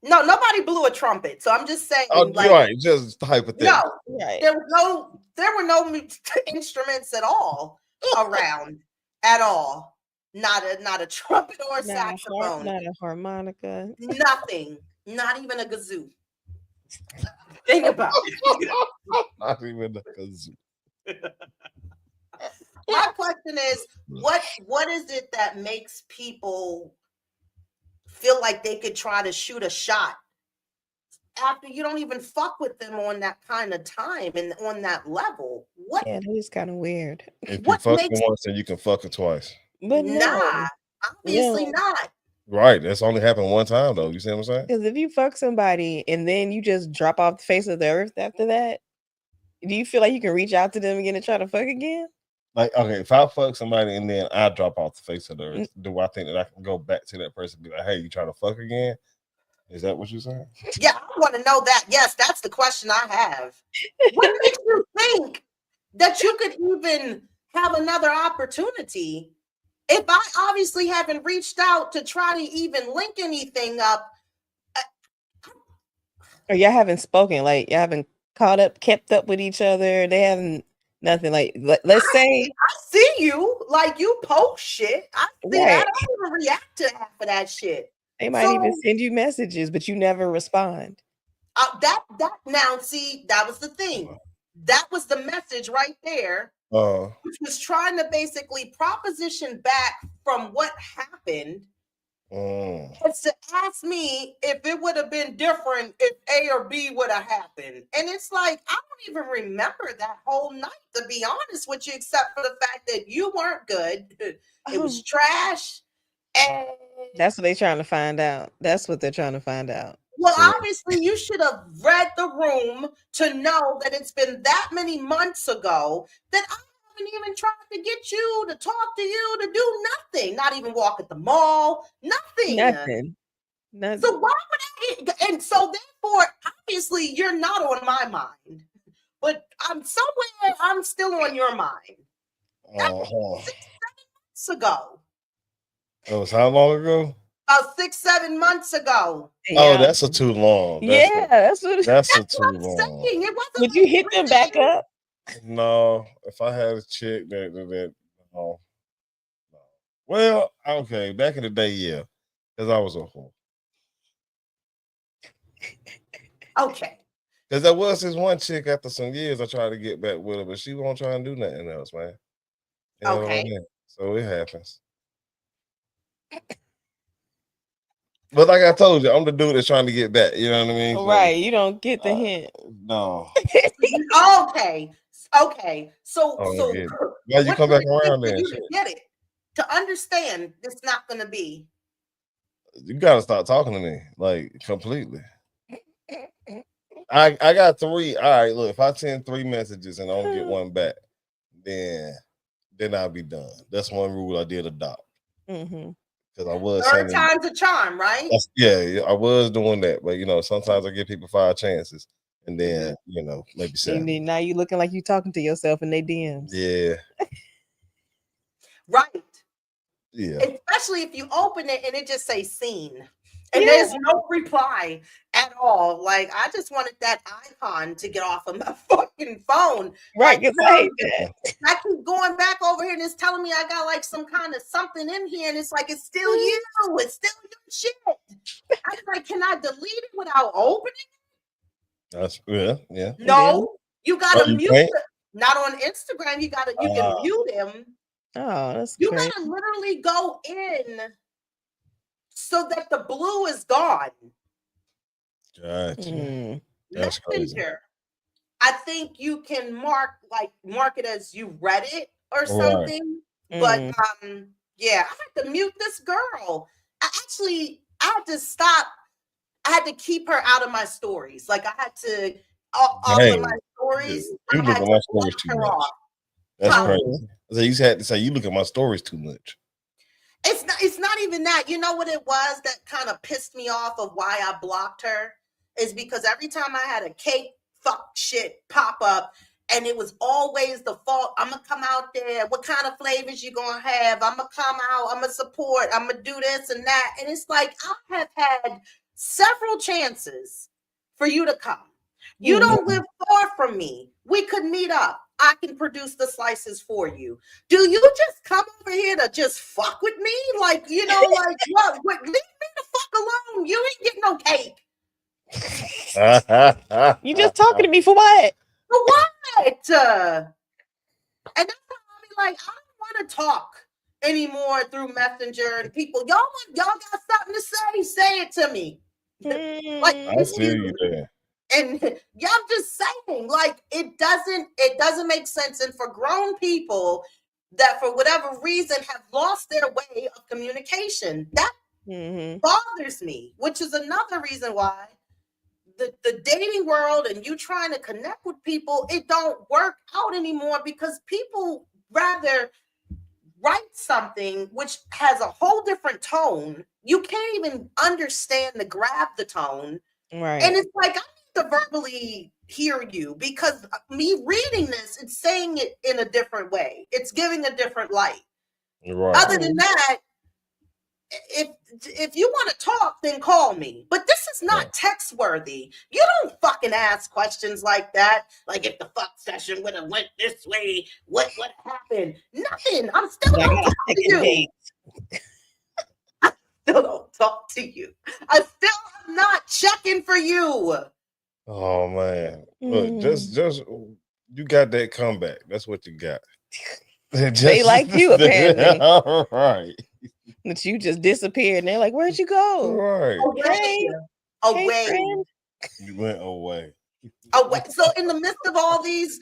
Nobody blew a trumpet. So I'm just saying, like, right, just hypothetical. No, right. There were no instruments at all around at all. Not a trumpet or a saxophone. Not a harmonica. Nothing. Not even a kazoo. Think about it. Not even a kazoo. My question is, what is it that makes people feel like they could try to shoot a shot after you don't even fuck with them on that kind of time and on that level? What? Yeah, that is kind of weird. If you fuck them once, then you can fuck it twice. But nah, obviously not. Right, that's only happened one time though. You see what I'm saying? Because if you fuck somebody and then you just drop off the face of the earth after that, do you feel like you can reach out to them again and try to fuck again? Like, okay, if I fuck somebody and then I drop off the face of the earth, do I think that I can go back to that person and be like, hey, you trying to fuck again? Is that what you're saying? Yeah, I want to know that. Yes, that's the question I have. What makes you think that you could even have another opportunity if I obviously haven't reached out to try to even link anything up? Or y'all haven't spoken, like y'all haven't kept up with each other. They haven't nothing. Like let's say I see you, like you post shit. I see that. I don't even react to half of that shit. They might even send you messages, but you never respond. That now see, that was the thing. That was the message right there. Which was trying to basically proposition back from what happened. It's to ask me if it would have been different if A or B would have happened. And it's like, I don't even remember that whole night, to be honest with you, except for the fact that you weren't good. It was trash. And that's what they're trying to find out. That's what they're trying to find out. Well, obviously, you should have read the room to know that it's been that many months ago that I haven't even tried to get you to talk to you to do nothing, not even walk at the mall, nothing. So why would I? And so therefore, obviously, you're not on my mind, but I'm still on your mind. That was 6, 7 months ago. It was how long ago? About 6, 7 months ago. Oh, that's too long. That's too long. It wasn't. Would you hit them back up? No, if I had a chick that no. Well, okay, back in the day, yeah, because I was a whore. Okay. Because there was this one chick after some years I tried to get back with her, but she won't try and do nothing else, man. You know what I mean? So it happens. But like I told you, I'm the dude that's trying to get back. You know what I mean? Right. You don't get the hint. No. Okay. So Why you come back around for then? you to get it, to understand it's not gonna be. You gotta stop talking to me, like, completely. I got 3. All right, look, if I send 3 messages and I don't get one back, then I'll be done. That's one rule I did adopt. Because I was third time's a charm, right? Yeah, I was doing that, but sometimes I give people 5 chances, and then maybe 7. And now you looking like you talking to yourself in their DMs. Yeah. Right. Yeah. Especially if you open it and it just says seen. And there's no reply at all. Like, I just wanted that icon to get off of my fucking phone. Right. Like, I keep going back over here and it's telling me I got like some kind of something in here. And it's like, it's still you. It's still your shit. I was like, can I delete it without opening it? That's yeah. No, you gotta mute it. Not on Instagram. You can mute him. Oh, that's you great. gotta literally go in so that the blue is gone. Gotcha. That's Messenger. crazy. I think you can mark it as you read it or something. Right. But yeah, I had to mute this girl. I had to stop. I had to keep her out of my stories. Like, I had to off of my stories. You look at my stories too much. That's crazy. So you had to say you look at my stories too much. It's not even that. You know what it was that kind of pissed me off of why I blocked her? Is because every time I had a cake fuck shit pop up, and it was always the fault. I'm gonna come out there. What kind of flavors you gonna have? I'm gonna come out. I'm gonna support. I'm gonna do this and that. And it's like, I have had several chances for you to come. You don't live far from me. We could meet up. I can produce the slices for you. Do you just come over here to just fuck with me? Like, like, what? Leave me the fuck alone. You ain't getting no cake. You just talking to me for what? For what? And that's how I be like, I don't want to talk anymore through Messenger and people. Y'all got something to say it to me. Like, I feel you there. And I'm just saying, like, it doesn't make sense. And for grown people that for whatever reason have lost their way of communication, that bothers me, which is another reason why the dating world and you trying to connect with people, it don't work out anymore because people rather write something which has a whole different tone. You can't even understand to grab the tone. Right. And it's like, I need to verbally hear you because me reading this, it's saying it in a different way. It's giving a different light. Right. Other than that, if you want to talk, then call me. But this is not text worthy. You don't fucking ask questions like that. Like, if the fuck session would have went this way, what happened? Nothing. I'm still don't talk to you. I still don't talk to you. I still am not checking for you. Oh man. Look, just you got that comeback. That's what you got. They like you apparently. All right. That you just disappeared and they're like, where'd you go? Right. Away. Friend. You went away. So in the midst of all this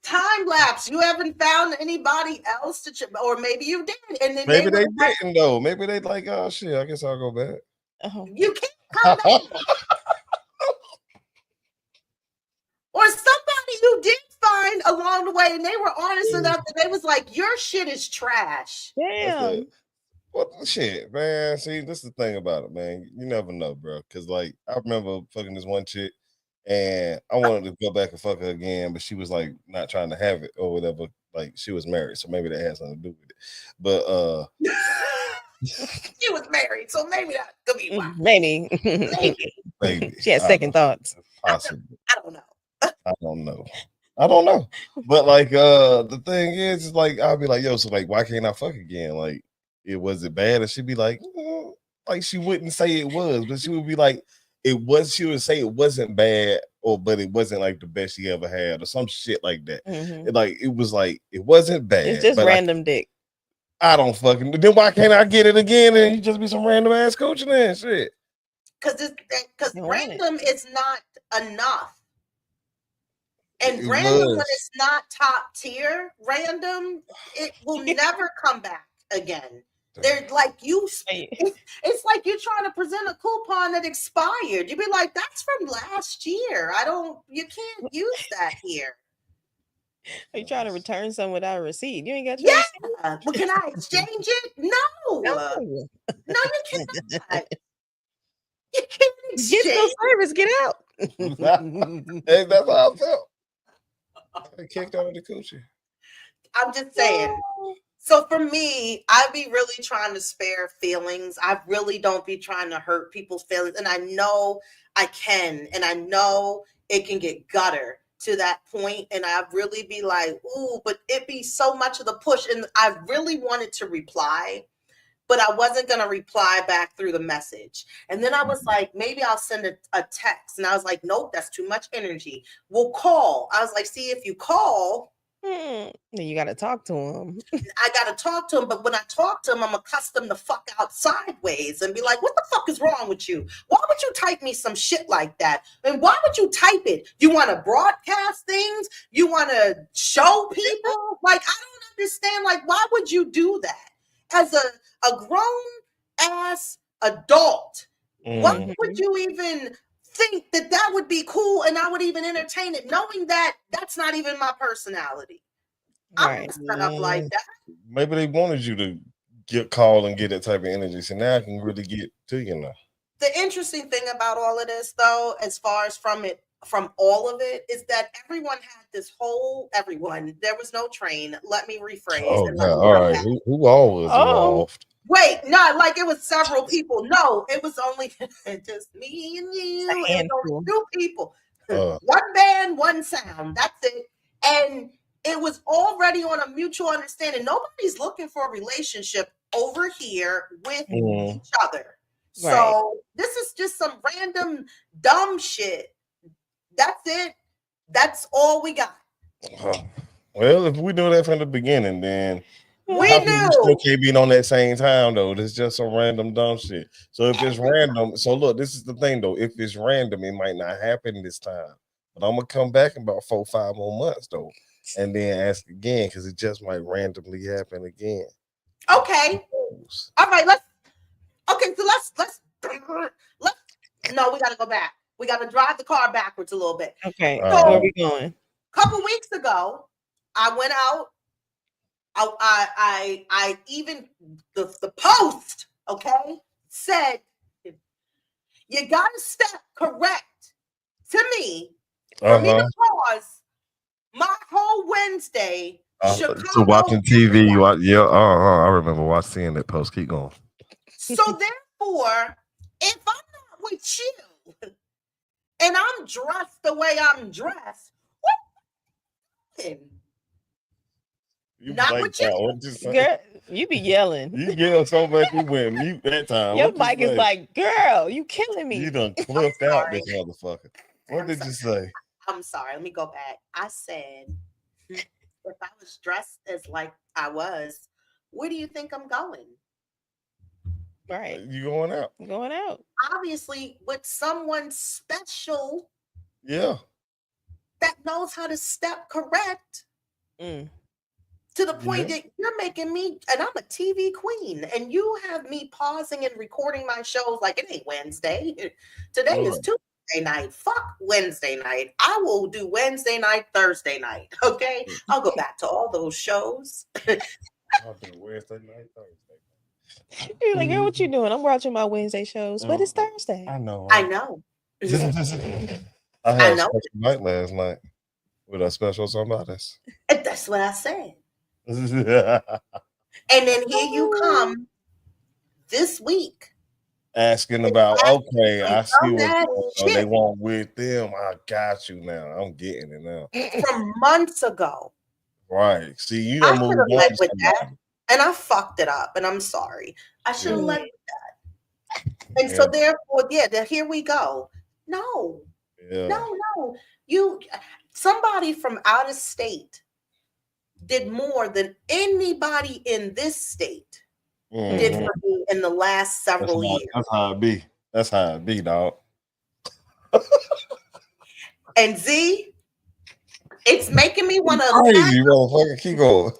time lapse, you haven't found anybody else to or maybe you did. And then maybe they didn't though. Maybe they like, oh shit, I guess I'll go back. You can't come back. Or somebody you did find along the way and they were honest enough that they was like, your shit is trash. Damn. What shit, man? See, this is the thing about it, man. You never know, bro. Because, like, I remember fucking this one chick, and I wanted to go back and fuck her again, but she was like not trying to have it or whatever. Like, she was married, so maybe that had something to do with it. But she was married, so maybe that could be why. Maybe. She had second thoughts. Possibly. I don't know. I don't know. But like, the thing is like, I'll be like, yo, so like, why can't I fuck again? Like, it wasn't bad, and she'd be like she wouldn't say it was, but she would be like, it was. She would say it wasn't bad, but it wasn't like the best she ever had, or some shit like that. It was like it wasn't bad. It's just random dick. I don't fucking. Then why can't I get it again? And you just be some random ass coaching and shit. because random is not enough. And It random, when was. it's not top tier random, it will never come back again. They're like it's like you're trying to present a coupon that expired. You'd be like, that's from last year. You can't use that here. Are you trying to return some without a receipt? You ain't got your receipt? Well, can I exchange it? No. No, you cannot. You can't exchange. Get no service, get out. Hey, that's how I felt. I kicked out of the coochie. I'm just saying. So for me, I be really trying to spare feelings. I really don't be trying to hurt people's feelings. And I know I can. And I know it can get gutter to that point. And I really be like, ooh, but it be so much of the push. And I really wanted to reply, but I wasn't going to reply back through the message. And then I was like, maybe I'll send a text. And I was like, nope, that's too much energy. We'll call. I was like, see, if you call, you got to talk to him. I got to talk to him. But when I talk to him, I'm accustomed to fuck out sideways and be like, what the fuck is wrong with you? Why would you type me some shit like that? And why would you type it? You want to broadcast things? You want to show people? Like, I don't understand. Like, why would you do that? As a grown ass adult, why would you even think that would be cool and I would even entertain it, knowing that that's not even my personality? I'm not set up like that. Maybe they wanted you to get called and get that type of energy, so now I can really get to you now. The interesting thing about all of this, though, as far as from all of it, is that everyone had there was no train. Let me rephrase. Oh, all right. Who all was involved? Wait, not like it was several people. No, it was only just me and you. It was only 2 people. 1 band, 1 sound. That's it. And it was already on a mutual understanding. Nobody's looking for a relationship over here with each other. Right. So this is just some random dumb shit. That's it. That's all we got. Well, if we knew that from the beginning, then we knew. Still can't be on that same time though. It's just some random dumb shit. So if it's random, so look, this is the thing though. If it's random, it might not happen this time. But I'm gonna come back in about 4 or 5 more months though, and then ask again because it just might randomly happen again. Okay. All right. Let's. No, we gotta go back. We gotta drive the car backwards a little bit. Okay. So, where are we going? A couple weeks ago, I went out. I even the post, okay, said you gotta step correct to me for me to pause my whole Wednesday. So watching TV, I remember seeing that post. Keep going. So therefore, if I'm not with you and I'm dressed the way I'm dressed, what? Not with you. Girl, you be yelling. You yell so much you went mute that time. Your mic is like, girl, you killing me. You done clipped out this motherfucker. What did you say? I'm sorry. Let me go back. I said, if I was dressed as like I was, where do you think I'm going? Right. You going out. Going out. Obviously, with someone special. Yeah. That knows how to step correct. To the point that you're making me, and I'm a TV queen, and you have me pausing and recording my shows like it ain't Wednesday. Today is Tuesday night. Fuck Wednesday night. I will do Wednesday night, Thursday night. Okay? I'll go back to all those shows. I'll do Wednesday night, Thursday night. You're like, girl, what you doing? I'm watching my Wednesday shows, but it's Thursday. I know. Right? I know. I had a special night last night with a special somebody's. And that's what I said. And then here you come this week asking about, okay, I see what they want with them. I got you now. I'm getting it now. From months ago. Right. See, you don't move on with that. And I fucked it up, and I'm sorry. I should have led with that. And so therefore, here we go. No. Somebody from out of state did more than anybody in this state did for me in the last several years. That's how it be. That's how it be, dog. And Z, it's making me want to crazy, motherfucker. Keep going.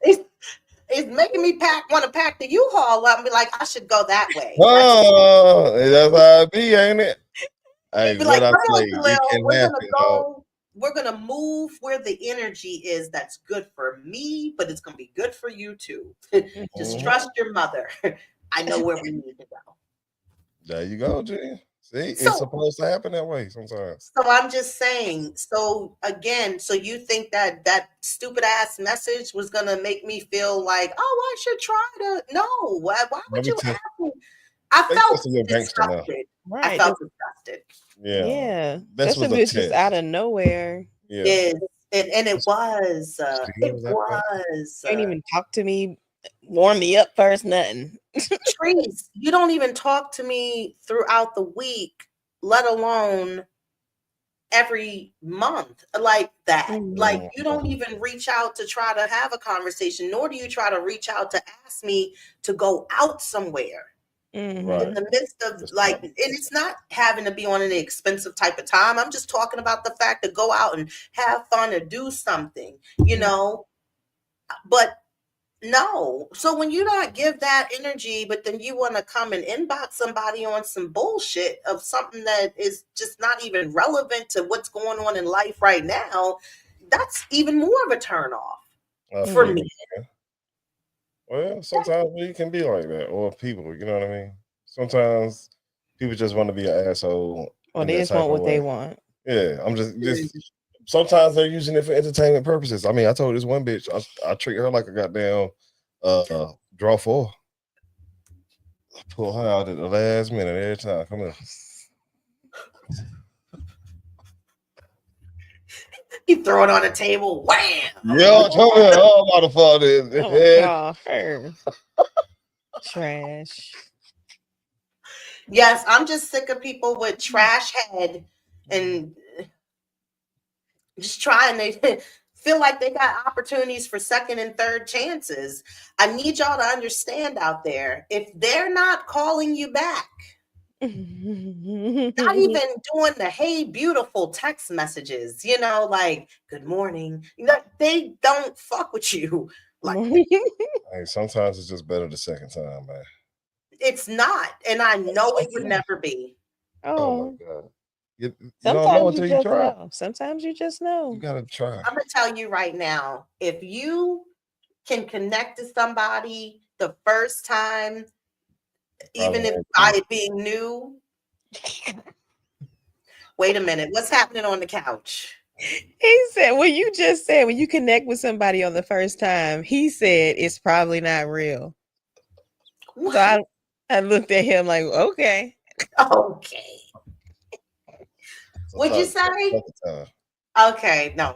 It's making me want to pack the U-Haul up and be like, I should go that way. Oh, that's how it be, ain't it? Hey, Be what like, I come say, on, it Khalil, can we're gonna happen, dog. go. We're gonna move where the energy is. That's good for me, but it's gonna be good for you too. Just trust your mother. I know where we need to go. There you go, G. See, it's So, supposed to happen that way sometimes. so I'm just saying. So again, so you think that stupid ass message was gonna make me feel like, oh, I should try to? No. Why would you ask me? I felt disgusted. Right. I felt disgusted. Yeah. This was a bitch just test. out of nowhere. Yeah. And it was. You didn't even talk to me, warm me up first, nothing. Trees, you don't even talk to me throughout the week, let alone every month like that. Like, you don't even reach out to try to have a conversation, nor do you try to reach out to ask me to go out somewhere. In the midst of like, and it's not having to be on an expensive type of time. I'm just talking about the fact to go out and have fun or do something, you know. But no. So when you not give that energy, but then you want to come and inbox somebody on some bullshit of something that is just not even relevant to what's going on in life right now, that's even more of a turn off for me. Well, sometimes we can be like that, or people, you know what I mean? Sometimes people just want to be an asshole. Or they just want what they want. Yeah, I'm just sometimes they're using it for entertainment purposes. I mean, I told this one bitch, I treat her like a goddamn draw four. I pull her out at the last minute every time. Come here. You throw it on the table, wham! Yeah, come here. Oh, motherfucker. Oh my God, her. Trash. Yes, I'm just sick of people with trash head and just trying to feel like they got opportunities for second and third chances. I need y'all to understand out there, if they're not calling you back, not even doing the hey beautiful text messages, you know, like good morning, you know, they don't fuck with you. Like, hey, sometimes it's just better the second time, man. It's not, and I know it would never be. Oh my God. You don't know until you try. Sometimes you just know. You gotta try. I'm gonna tell you right now, if you can connect to somebody the first time, even if by it being new. Wait a minute, what's happening on the couch? He said, well, you just said when you connect with somebody on the first time, he said it's probably not real. What? So I looked at him like, okay. Okay. What'd you say? Okay, no.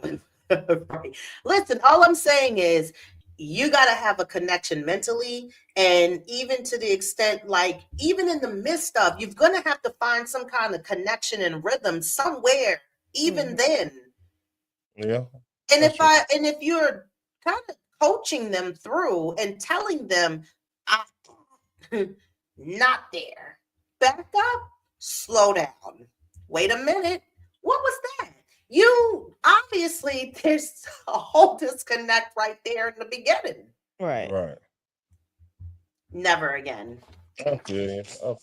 Listen, all I'm saying is you got to have a connection mentally, and even to the extent, like, even in the midst of, you're going to have to find some kind of connection and rhythm somewhere, even then. Yeah. And if you're kind of coaching them through and telling them, I'm not there, back up, slow down, wait a minute, what was that? You obviously, there's a whole disconnect right there in the beginning. Right. Never again. I feel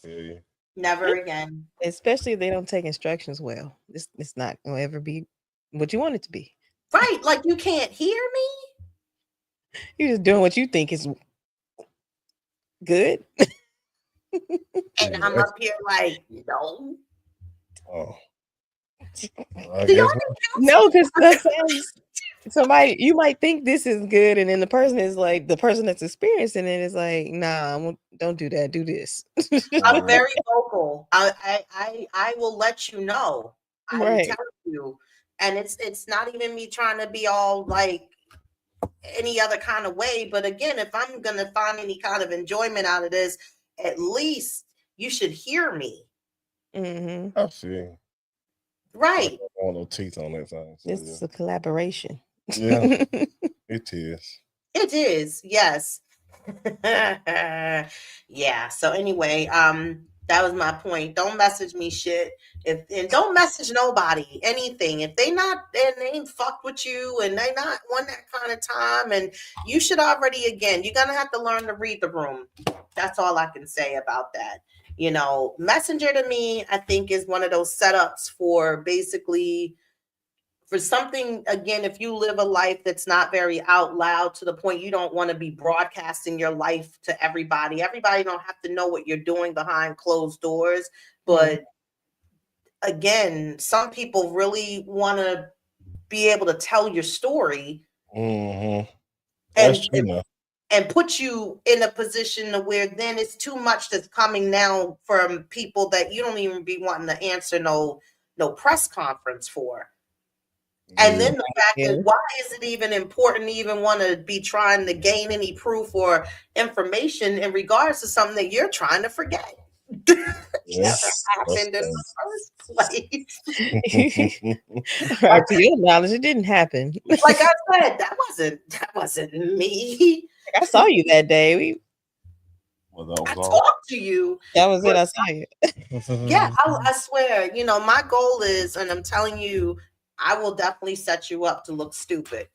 you. Never again. Especially if they don't take instructions well. It's not going to ever be what you want it to be. Right. Like, you can't hear me. You're just doing what you think is good. And I'm up here like, no. Oh. No, because somebody, you might think this is good, and then the person is like, the person that's experiencing it is like, nah, don't do that, do this. I'm very vocal. I will let you know. I will tell you. And it's not even me trying to be all like any other kind of way. But again, if I'm gonna find any kind of enjoyment out of this, at least you should hear me. I see. Right. I don't want no teeth on that thing. So it's a collaboration. Yeah, it is. It is, yes. Yeah. So anyway, that was my point. Don't message me shit. And don't message nobody anything. If they ain't fucked with you and they not on that kind of time, and you should already, again, you're gonna have to learn to read the room. That's all I can say about that. Messenger to me, I think, is one of those setups for basically for something, again, if you live a life that's not very out loud to the point you don't want to be broadcasting your life to everybody. Everybody don't have to know what you're doing behind closed doors. But again, some people really want to be able to tell your story Mm-hmm. That's true. And put you in a position where then it's too much that's coming now from people that you don't even be wanting to answer no press conference for. And then the fact is, why is it even important to even want to be trying to gain any proof or information in regards to something that you're trying to forget? Never happened in the first place. Right, to your knowledge, it didn't happen. Like I said, that wasn't me. I saw you that day. I talked to you. That was it. I saw you. Yeah, I swear. My goal is, and I'm telling you, I will definitely set you up to look stupid.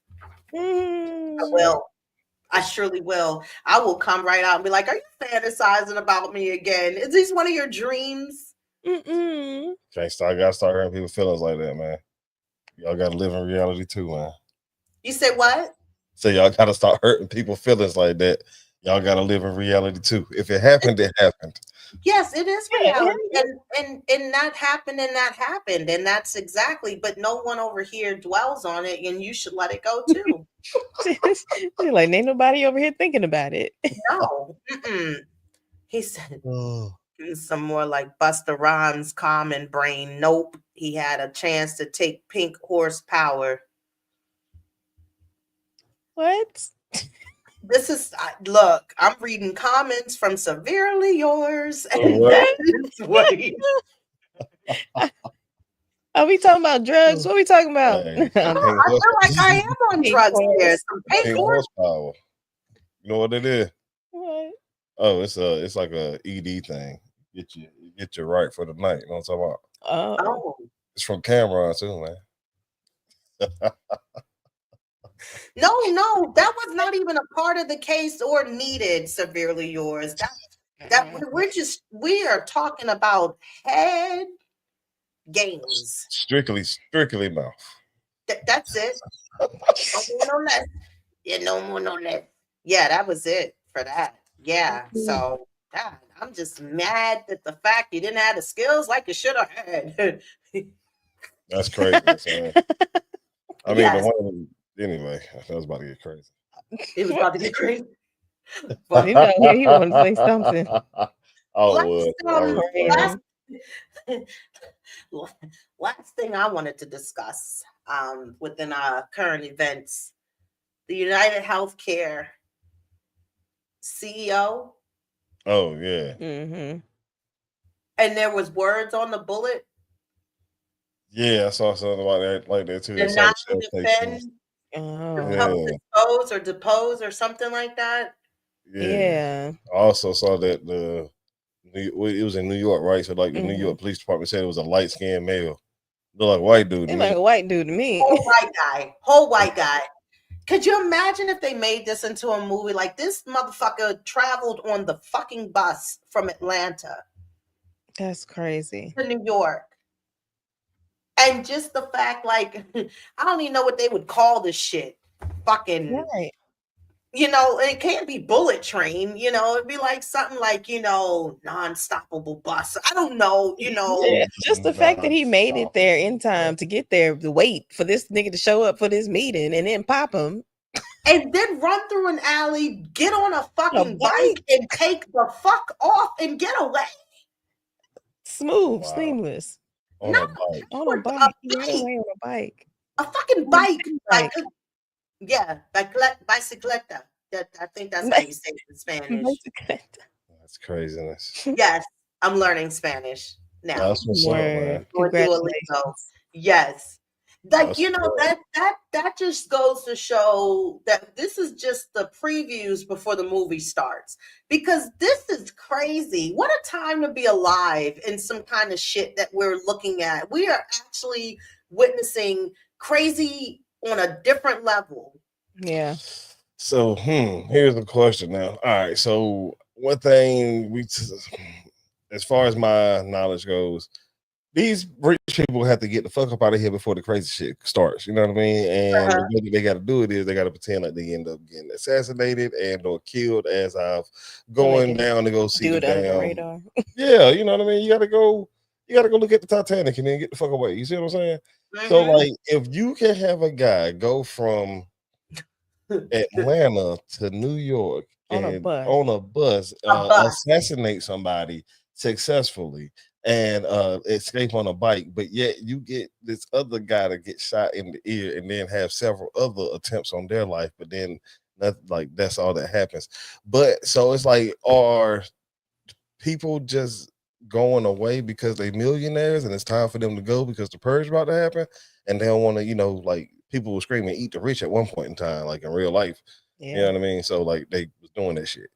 I will. I surely will. I will come right out and be like, "Are you fantasizing about me again? Is this one of your dreams?" I gotta start hurting people's feelings like that, man. Y'all gotta live in reality too, man. You say what? So y'all gotta start hurting people's feelings like that. Y'all gotta live in reality too. If it happened, it happened. Yes, it is reality. And that happened. And that's exactly, but no one over here dwells on it, and you should let it go too. Like, ain't nobody over here thinking about it. No. He said some more like Busta Rhymes' common brain. Nope. He had a chance to take pink horsepower. What? This is, look, I'm reading comments from Severely Yours. And are we talking about drugs? What are we talking about? I feel like I am on drugs here. Some pink horsepower. You know what it is? What? Oh, it's like a ED thing. Get you right for the night. You know what I'm talking about? Oh. It's from Cameron too, man. No, that was not even a part of the case or needed. Severely Yours. We are talking about head games. Strictly mouth. That's it. No less. Yeah, no more, no less. Yeah, that was it for that. Yeah. So God, I'm just mad that the fact you didn't have the skills like you should have had. That's crazy. I mean, anyway, that was about to get crazy. It was about to get crazy. But he wanted to say something. Last thing I wanted to discuss within our current events, the United Healthcare CEO. Oh yeah. Mm-hmm. And there was words on the bullet. Yeah, I saw something about that like that too. They're not to defend, expose or depose or something like that. Yeah. I also saw that it was in New York, right? So like the New York Police Department said it was a light-skinned male. Look like a white dude to me. Like a white dude to me. Whole white guy. Could you imagine if they made this into a movie? Like, this motherfucker traveled on the fucking bus from Atlanta. That's crazy. To New York. And just the fact, like, I don't even know what they would call this shit. Fucking, right. It can't be bullet train, it'd be like something like, non-stoppable bus. I don't know, Yeah, just the fact that he made it there in time to get there, to wait for this nigga to show up for this meeting and then pop him. And then run through an alley, get on a fucking bike and take the fuck off and get away. Smooth, seamless. On a bike. On a bike. On a bike. A fucking bike. Bicicleta. I think that's how you say it in Spanish. That's craziness. Yes, I'm learning Spanish now. That's what's up, man. Congratulations. Yes. Like, that just goes to show that this is just the previews before the movie starts, because this is crazy. What a time to be alive in some kind of shit that we're looking at. We are actually witnessing crazy on a different level. Yeah. So, here's the question now. All right, so one thing as far as my knowledge goes, these rich people have to get the fuck up out of here before the crazy shit starts. You know what I mean? And the way they got to do it is they got to pretend like they end up getting assassinated and or killed as I've going down to go see the under the damn. radar. Yeah, you know what I mean? You gotta go look at the Titanic and then get the fuck away. You see what I'm saying? So like if you can have a guy go from Atlanta to New York On a and bus. on a bus, assassinate somebody successfully and escape on a bike, but yet you get this other guy to get shot in the ear and then have several other attempts on their life, but then that's all that happens. But so it's like, are people just going away because they millionaires and it's time for them to go because the purge about to happen and they don't want to, like people were screaming eat the rich at one point in time, like in real life. You know what I mean? So like they was doing that shit.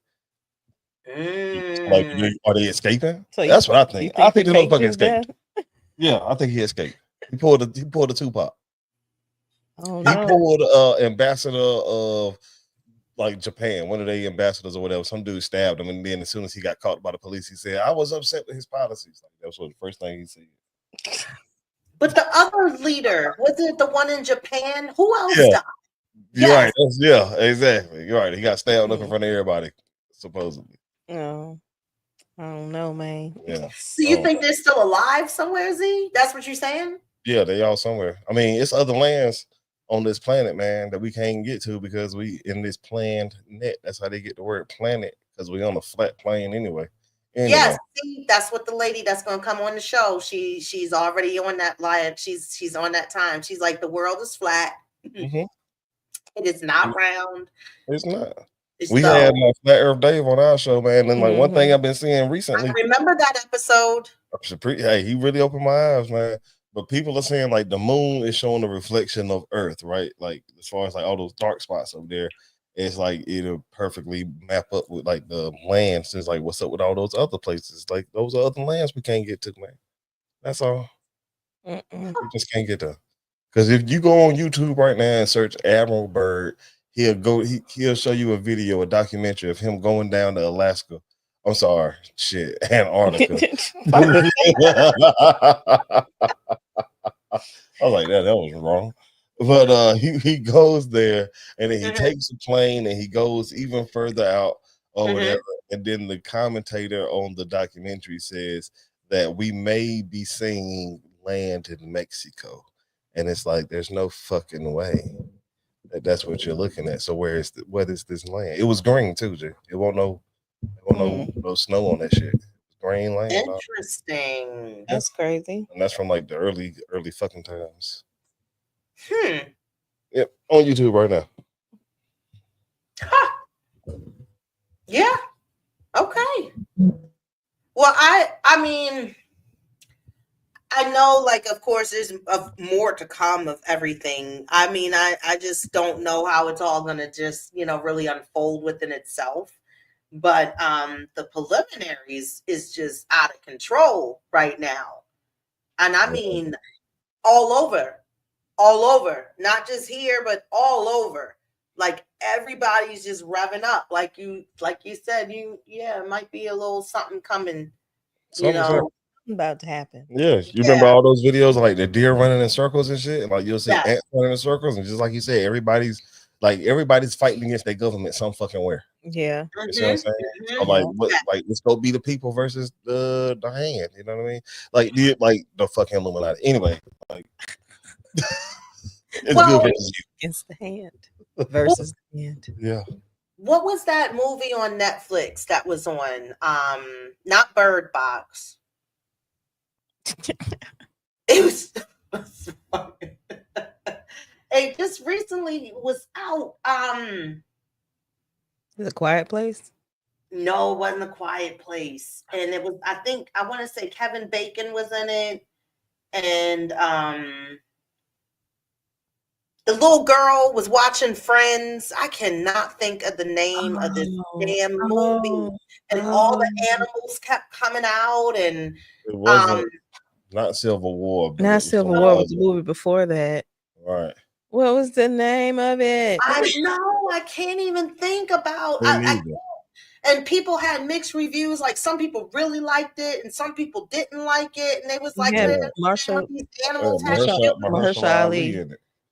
Like, are they escaping? So that's what I think. I think this motherfucker escaped. Death? Yeah, I think he escaped. He pulled a Tupac. Oh, he pulled ambassador of like Japan, one of their ambassadors or whatever. Some dude stabbed him, and then as soon as he got caught by the police, he said, "I was upset with his policies." Like, that was the first thing he said. But the other leader, was it the one in Japan? Who else died? You're right. Yeah, exactly. You're right. He got stabbed up in front of everybody, supposedly. Oh, I don't know, man. Yeah. So you think they're still alive somewhere, Z? That's what you're saying? Yeah, they all somewhere. I mean, it's other lands on this planet, man, that we can't get to because we in this planned net. That's how they get the word planet, because we on a flat plane anyway. Yes, see, that's what the lady that's going to come on the show. She's already on that line. She's on that time. She's like, the world is flat. It is not round. It's not. We had Flat Earth Dave on our show, man. And like one thing I've been seeing recently. I remember that episode. Hey, he really opened my eyes, man. But people are saying like the moon is showing a reflection of Earth, right? Like as far as like all those dark spots over there, it's like it'll perfectly map up with like the lands. It's like, what's up with all those other places? Like those are other lands we can't get to, man. That's all. We just can't get to. Because if you go on YouTube right now and search Admiral Byrd, he'll show you a video, a documentary of him going down to Alaska. I'm sorry, shit, Antarctica. I was like, that was wrong. But he goes there and then he takes a plane and he goes even further out or whatever. And then the commentator on the documentary says that we may be seeing land in Mexico. And it's like, there's no fucking way that's what you're looking at. So what is this land? It was green too, Jay. It won't no snow on that shit. Green land. Interesting. That's crazy. And that's from like the early fucking times. Yep, on YouTube right now. Yeah. Okay. Well, I mean, I know, like, of course, there's more to come of everything. I mean, I just don't know how it's all going to just, really unfold within itself. But the preliminaries is just out of control right now. And I mean, all over, not just here, but all over. Like everybody's just revving up. Like you said, it might be a little something coming, about to happen. Yeah, you remember all those videos of like the deer running in circles and shit? Like you'll see ants running in circles, and just like you said, everybody's fighting against their government some fucking where. Yeah. You see what I'm saying? So like let's go be the people versus the hand, you know what I mean? Like the fucking Illuminati. Anyway, like it's good versus you. It's the hand versus the hand. Yeah. What was that movie on Netflix that was on? Not Bird Box. It was it just recently was out. The Quiet Place? No, it wasn't A Quiet Place. And it was, I want to say Kevin Bacon was in it. And The little girl was watching Friends. I cannot think of the name of this damn movie. And all the animals kept coming out, and it wasn't not Civil War, but not Civil War was the movie before that. Right. What was the name of it? I know. I can't even think about. And people had mixed reviews. Like some people really liked it, and some people didn't like it. And they was like, Mahershala Ali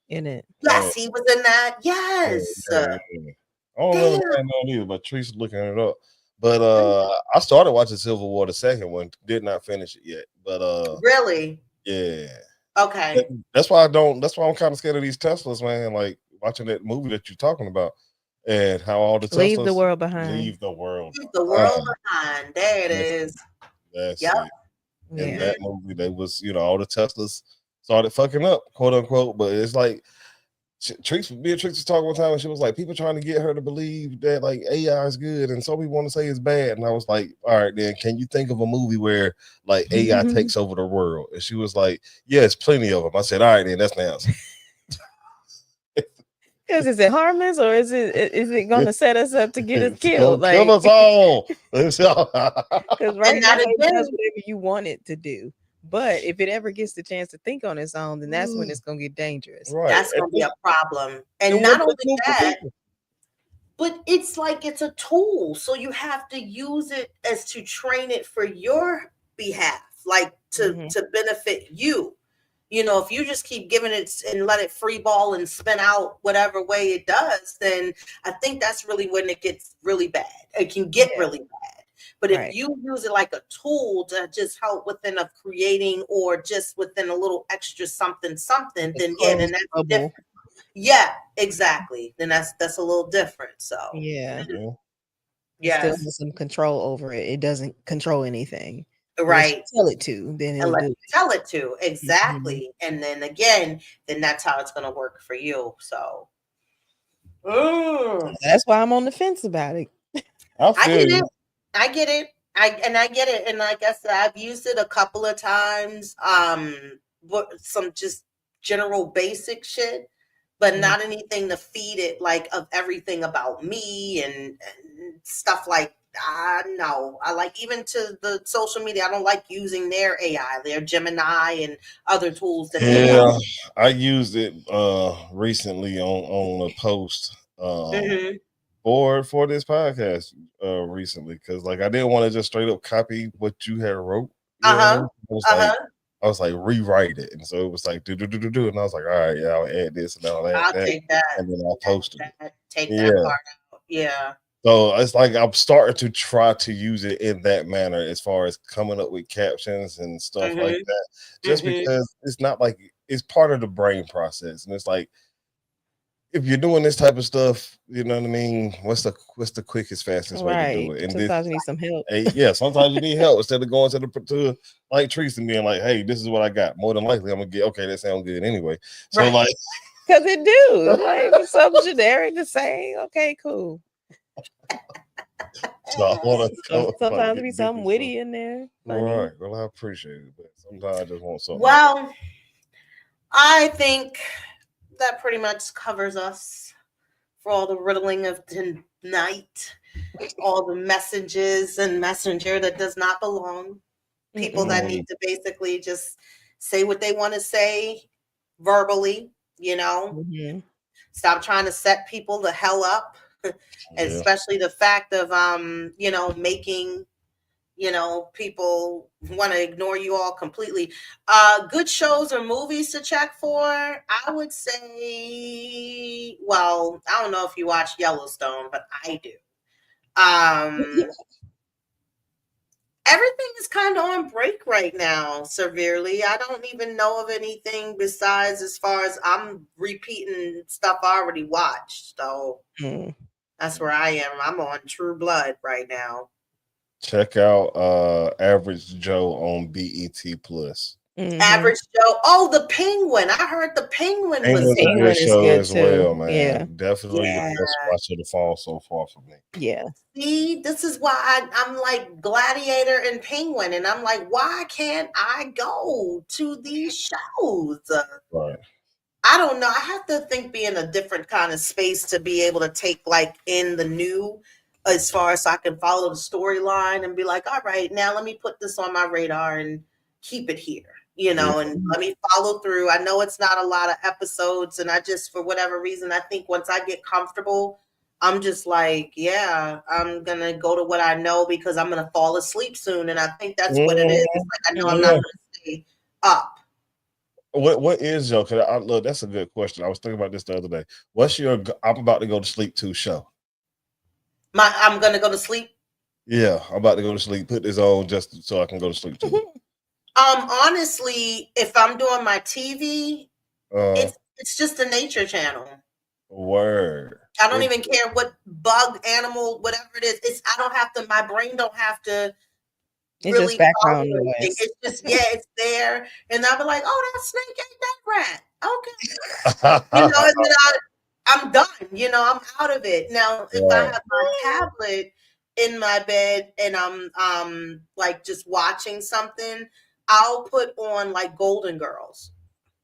in it. Yes, he was in that. Yes. I don't know the name either, but Teresa's looking it up. But I started watching Civil War, the second one, did not finish it yet. But really, yeah. Okay. That's why I'm kind of scared of these Teslas, man. Like watching that movie that you're talking about. And how all the Teslas leave the world behind. Leave the world behind. There it is. That's it. In that movie, they was, all the Teslas started fucking up, quote unquote. But it's like Beatrix was talking one time, and she was like, people trying to get her to believe that like AI is good, and some people want to say it's bad. And I was like, all right, then can you think of a movie where like AI takes over the world? And she was like, yes, plenty of them. I said, all right, then that's the answer. Because is it harmless or is it going to set us up to get us killed? Like, kill us all. Because right now it does whatever you want it to do. But if it ever gets the chance to think on its own, then that's when it's going to get dangerous. Right. That's going to be a problem. And not only that, but it's like it's a tool. So you have to use it as to train it for your behalf, like to benefit you. If you just keep giving it and let it free ball and spin out whatever way it does, then I think that's really when it gets really bad. It can get really bad. But if you use it like a tool to just help within of creating or just within a little extra something, then then that's different. Yeah, exactly. Then that's a little different. So yeah. It still has some control over it. It doesn't control anything. Right. Tell it to, then it'll do it. Tell it to, exactly. And then again, then that's how it's going to work for you. So that's why I'm on the fence about it. I get it. I get it. And like I said, I've used it a couple of times. Some just general basic shit, but not anything to feed it like of everything about me and stuff like no. I like even to the social media, I don't like using their AI, their Gemini and other tools that they have. I used it recently on a post for this podcast recently, because like I didn't want to just straight up copy what you had wrote. I was like rewrite it, and so it was like do, and I was like, all right, yeah, I'll add this and all that. I'll take that, and then I'll post it. Take that part out. Yeah. So it's like I'm starting to try to use it in that manner as far as coming up with captions and stuff like that. Just because it's not like it's part of the brain process, and it's like if you're doing this type of stuff, you know what I mean. What's the quickest, fastest way to do it? And sometimes you need some help. Sometimes you need help instead of going to like Teresa and being like, "Hey, this is what I got." More than likely, I'm gonna get that sounds good anyway. So like, because it do like something generic to say. Okay, cool. Sometimes be something witty in there. Funny. Right. Well, I appreciate it, but sometimes I just want something. Well, I think that pretty much covers us for all the riddling of tonight, all the messages and messenger that does not belong. People that need to basically just say what they want to say verbally, Stop trying to set people the hell up. Especially the fact of making people want to ignore you all completely. Good shows or movies to check for, I would say, well, I don't know if you watch Yellowstone, but I do. Everything is kind of on break right now, severely. I don't even know of anything besides as far as I'm repeating stuff I already watched. So that's where I am. I'm on True Blood right now. Check out Average Joe on BET Plus. Average Joe. Oh, the Penguin. I heard the Penguin was a good show as well, man. Yeah. Definitely the best watch of the fall so far for me. Yeah. See, this is why I'm like Gladiator and Penguin, and I'm like, why can't I go to these shows? Right. I don't know. I have to think be in a different kind of space to be able to take like in the new as far as so I can follow the storyline and be like, all right, now let me put this on my radar and keep it here, and let me follow through. I know it's not a lot of episodes, and I just, for whatever reason, I think once I get comfortable, I'm just like, yeah, I'm going to go to what I know because I'm going to fall asleep soon. And I think that's what it is. It's like, I know I'm not going to stay up. What is your? Cause look, that's a good question. I was thinking about this the other day. What's your I'm about to go to sleep to show? I'm gonna go to sleep. Yeah, I'm about to go to sleep. Put this on just so I can go to sleep too. Honestly, if I'm doing my TV, it's just a nature channel. Word. I don't even care what bug, animal, whatever it is. I don't have to. My brain don't have to. It's really just background noise. It's just it's there, and I'll be like, "Oh, that snake ate that rat." Okay, and then I'm done. I'm out of it. Now, if I have my tablet in my bed and I'm like just watching something, I'll put on like Golden Girls.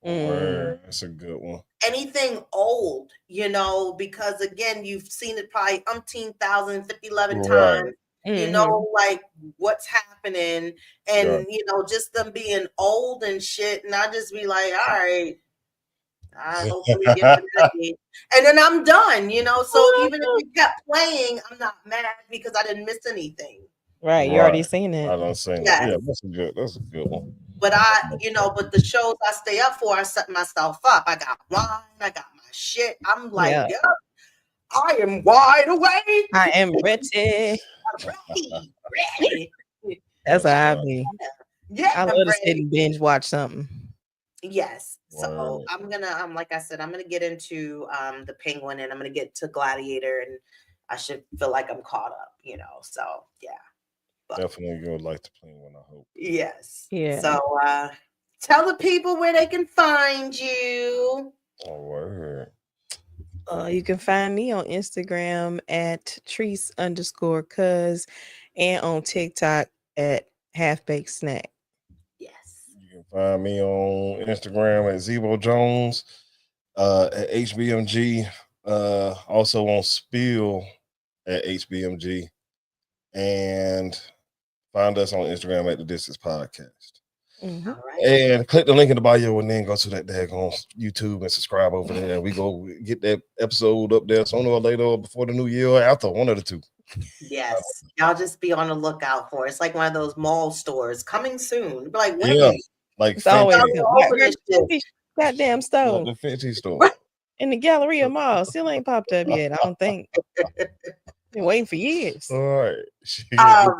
That's a good one. Anything old, because again, you've seen it probably umpteen thousand, 11 times. Like what's happening, and just them being old and shit, and I just be like, all right, I hopefully get ready. And then I'm done, so even if it kept playing, I'm not mad because I didn't miss anything. Right, you already seen it. I don't seen it. Yeah, that's a good one. But but the shows I stay up for, I set myself up. I got wine, I got my shit. I'm like, yeah. I am wide awake. I am ready. Ready. That's how I be. Yeah, I love to sit and binge watch something. Yes. So I'm like I said, I'm gonna get into the Penguin, and I'm gonna get to Gladiator, and I should feel like I'm caught up, So yeah. Definitely go like the Penguin, I hope. Yes. Yeah. So tell the people where they can find you. Oh, word. You can find me on Instagram at Treese_cuz and on TikTok at Half-Baked Snack. Yes. You can find me on Instagram at Zebo Jones, at HBMG, also on Spill at HBMG, and find us on Instagram at The Distance Podcast. Mm-hmm. And click the link in the bio and then go to that daggone YouTube and subscribe over there. And we go get that episode up there sooner or later, or before the new year, or after, one of the two. Yes. Y'all just be on the lookout for it. It's like one of those mall stores coming soon. Be like, when? Like it's always goddamn store. The Fenty store. In the Galleria Mall. Still ain't popped up yet, I don't think. Been waiting for years. All right.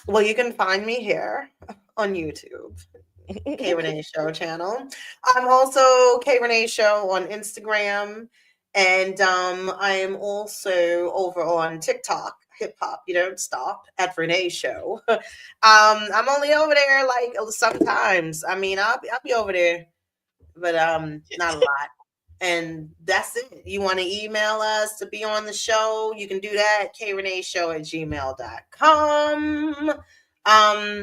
Well, you can find me here on YouTube, K Renee Show channel. I'm also K Renee Show on Instagram, and I am also over on TikTok, Hip Hop You Don't Stop at Renee Show. I'm only over there like sometimes. I mean, I'll be over there, but not a lot. And that's it. You want to email us to be on the show, you can do that, kreneshow@gmail.com.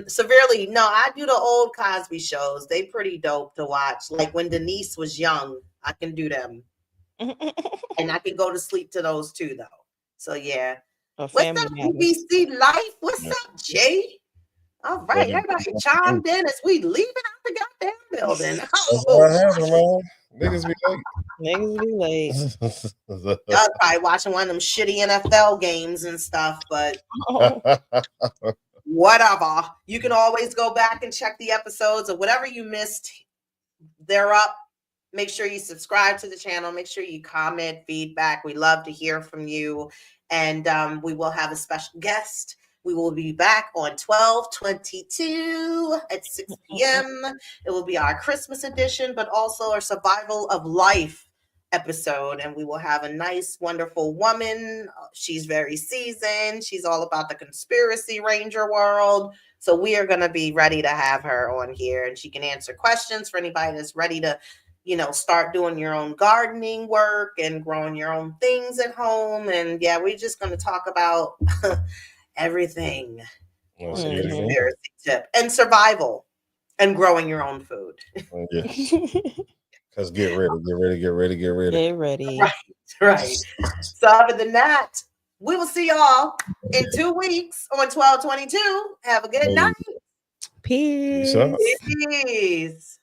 Severely, no, I do the old Cosby shows. They pretty dope to watch. Like when Denise was young, I can do them. And I can go to sleep to those too, though. So yeah. What's up, BBC Life? What's up, Jay? All right, everybody chimed in as we leaving out the goddamn building. Niggas be late. Niggas be late. Y'all probably watching one of them shitty NFL games and stuff, but whatever. You can always go back and check the episodes of whatever you missed. They're up. Make sure you subscribe to the channel. Make sure you comment, feedback. We love to hear from you. And we will have a special guest. We will be back on 12/22 at 6 p.m. It will be our Christmas edition, but also our survival of life episode. And we will have a nice, wonderful woman. She's very seasoned. She's all about the conspiracy ranger world. So we are going to be ready to have her on here, and she can answer questions for anybody that's ready to, start doing your own gardening work and growing your own things at home. And yeah, we're just going to talk about everything. Conspiracy tip and survival and growing your own food. Because get ready. Get ready. Right. So other than that, we will see y'all in 2 weeks on 12/22. Have a good night. Peace. Peace out. Peace.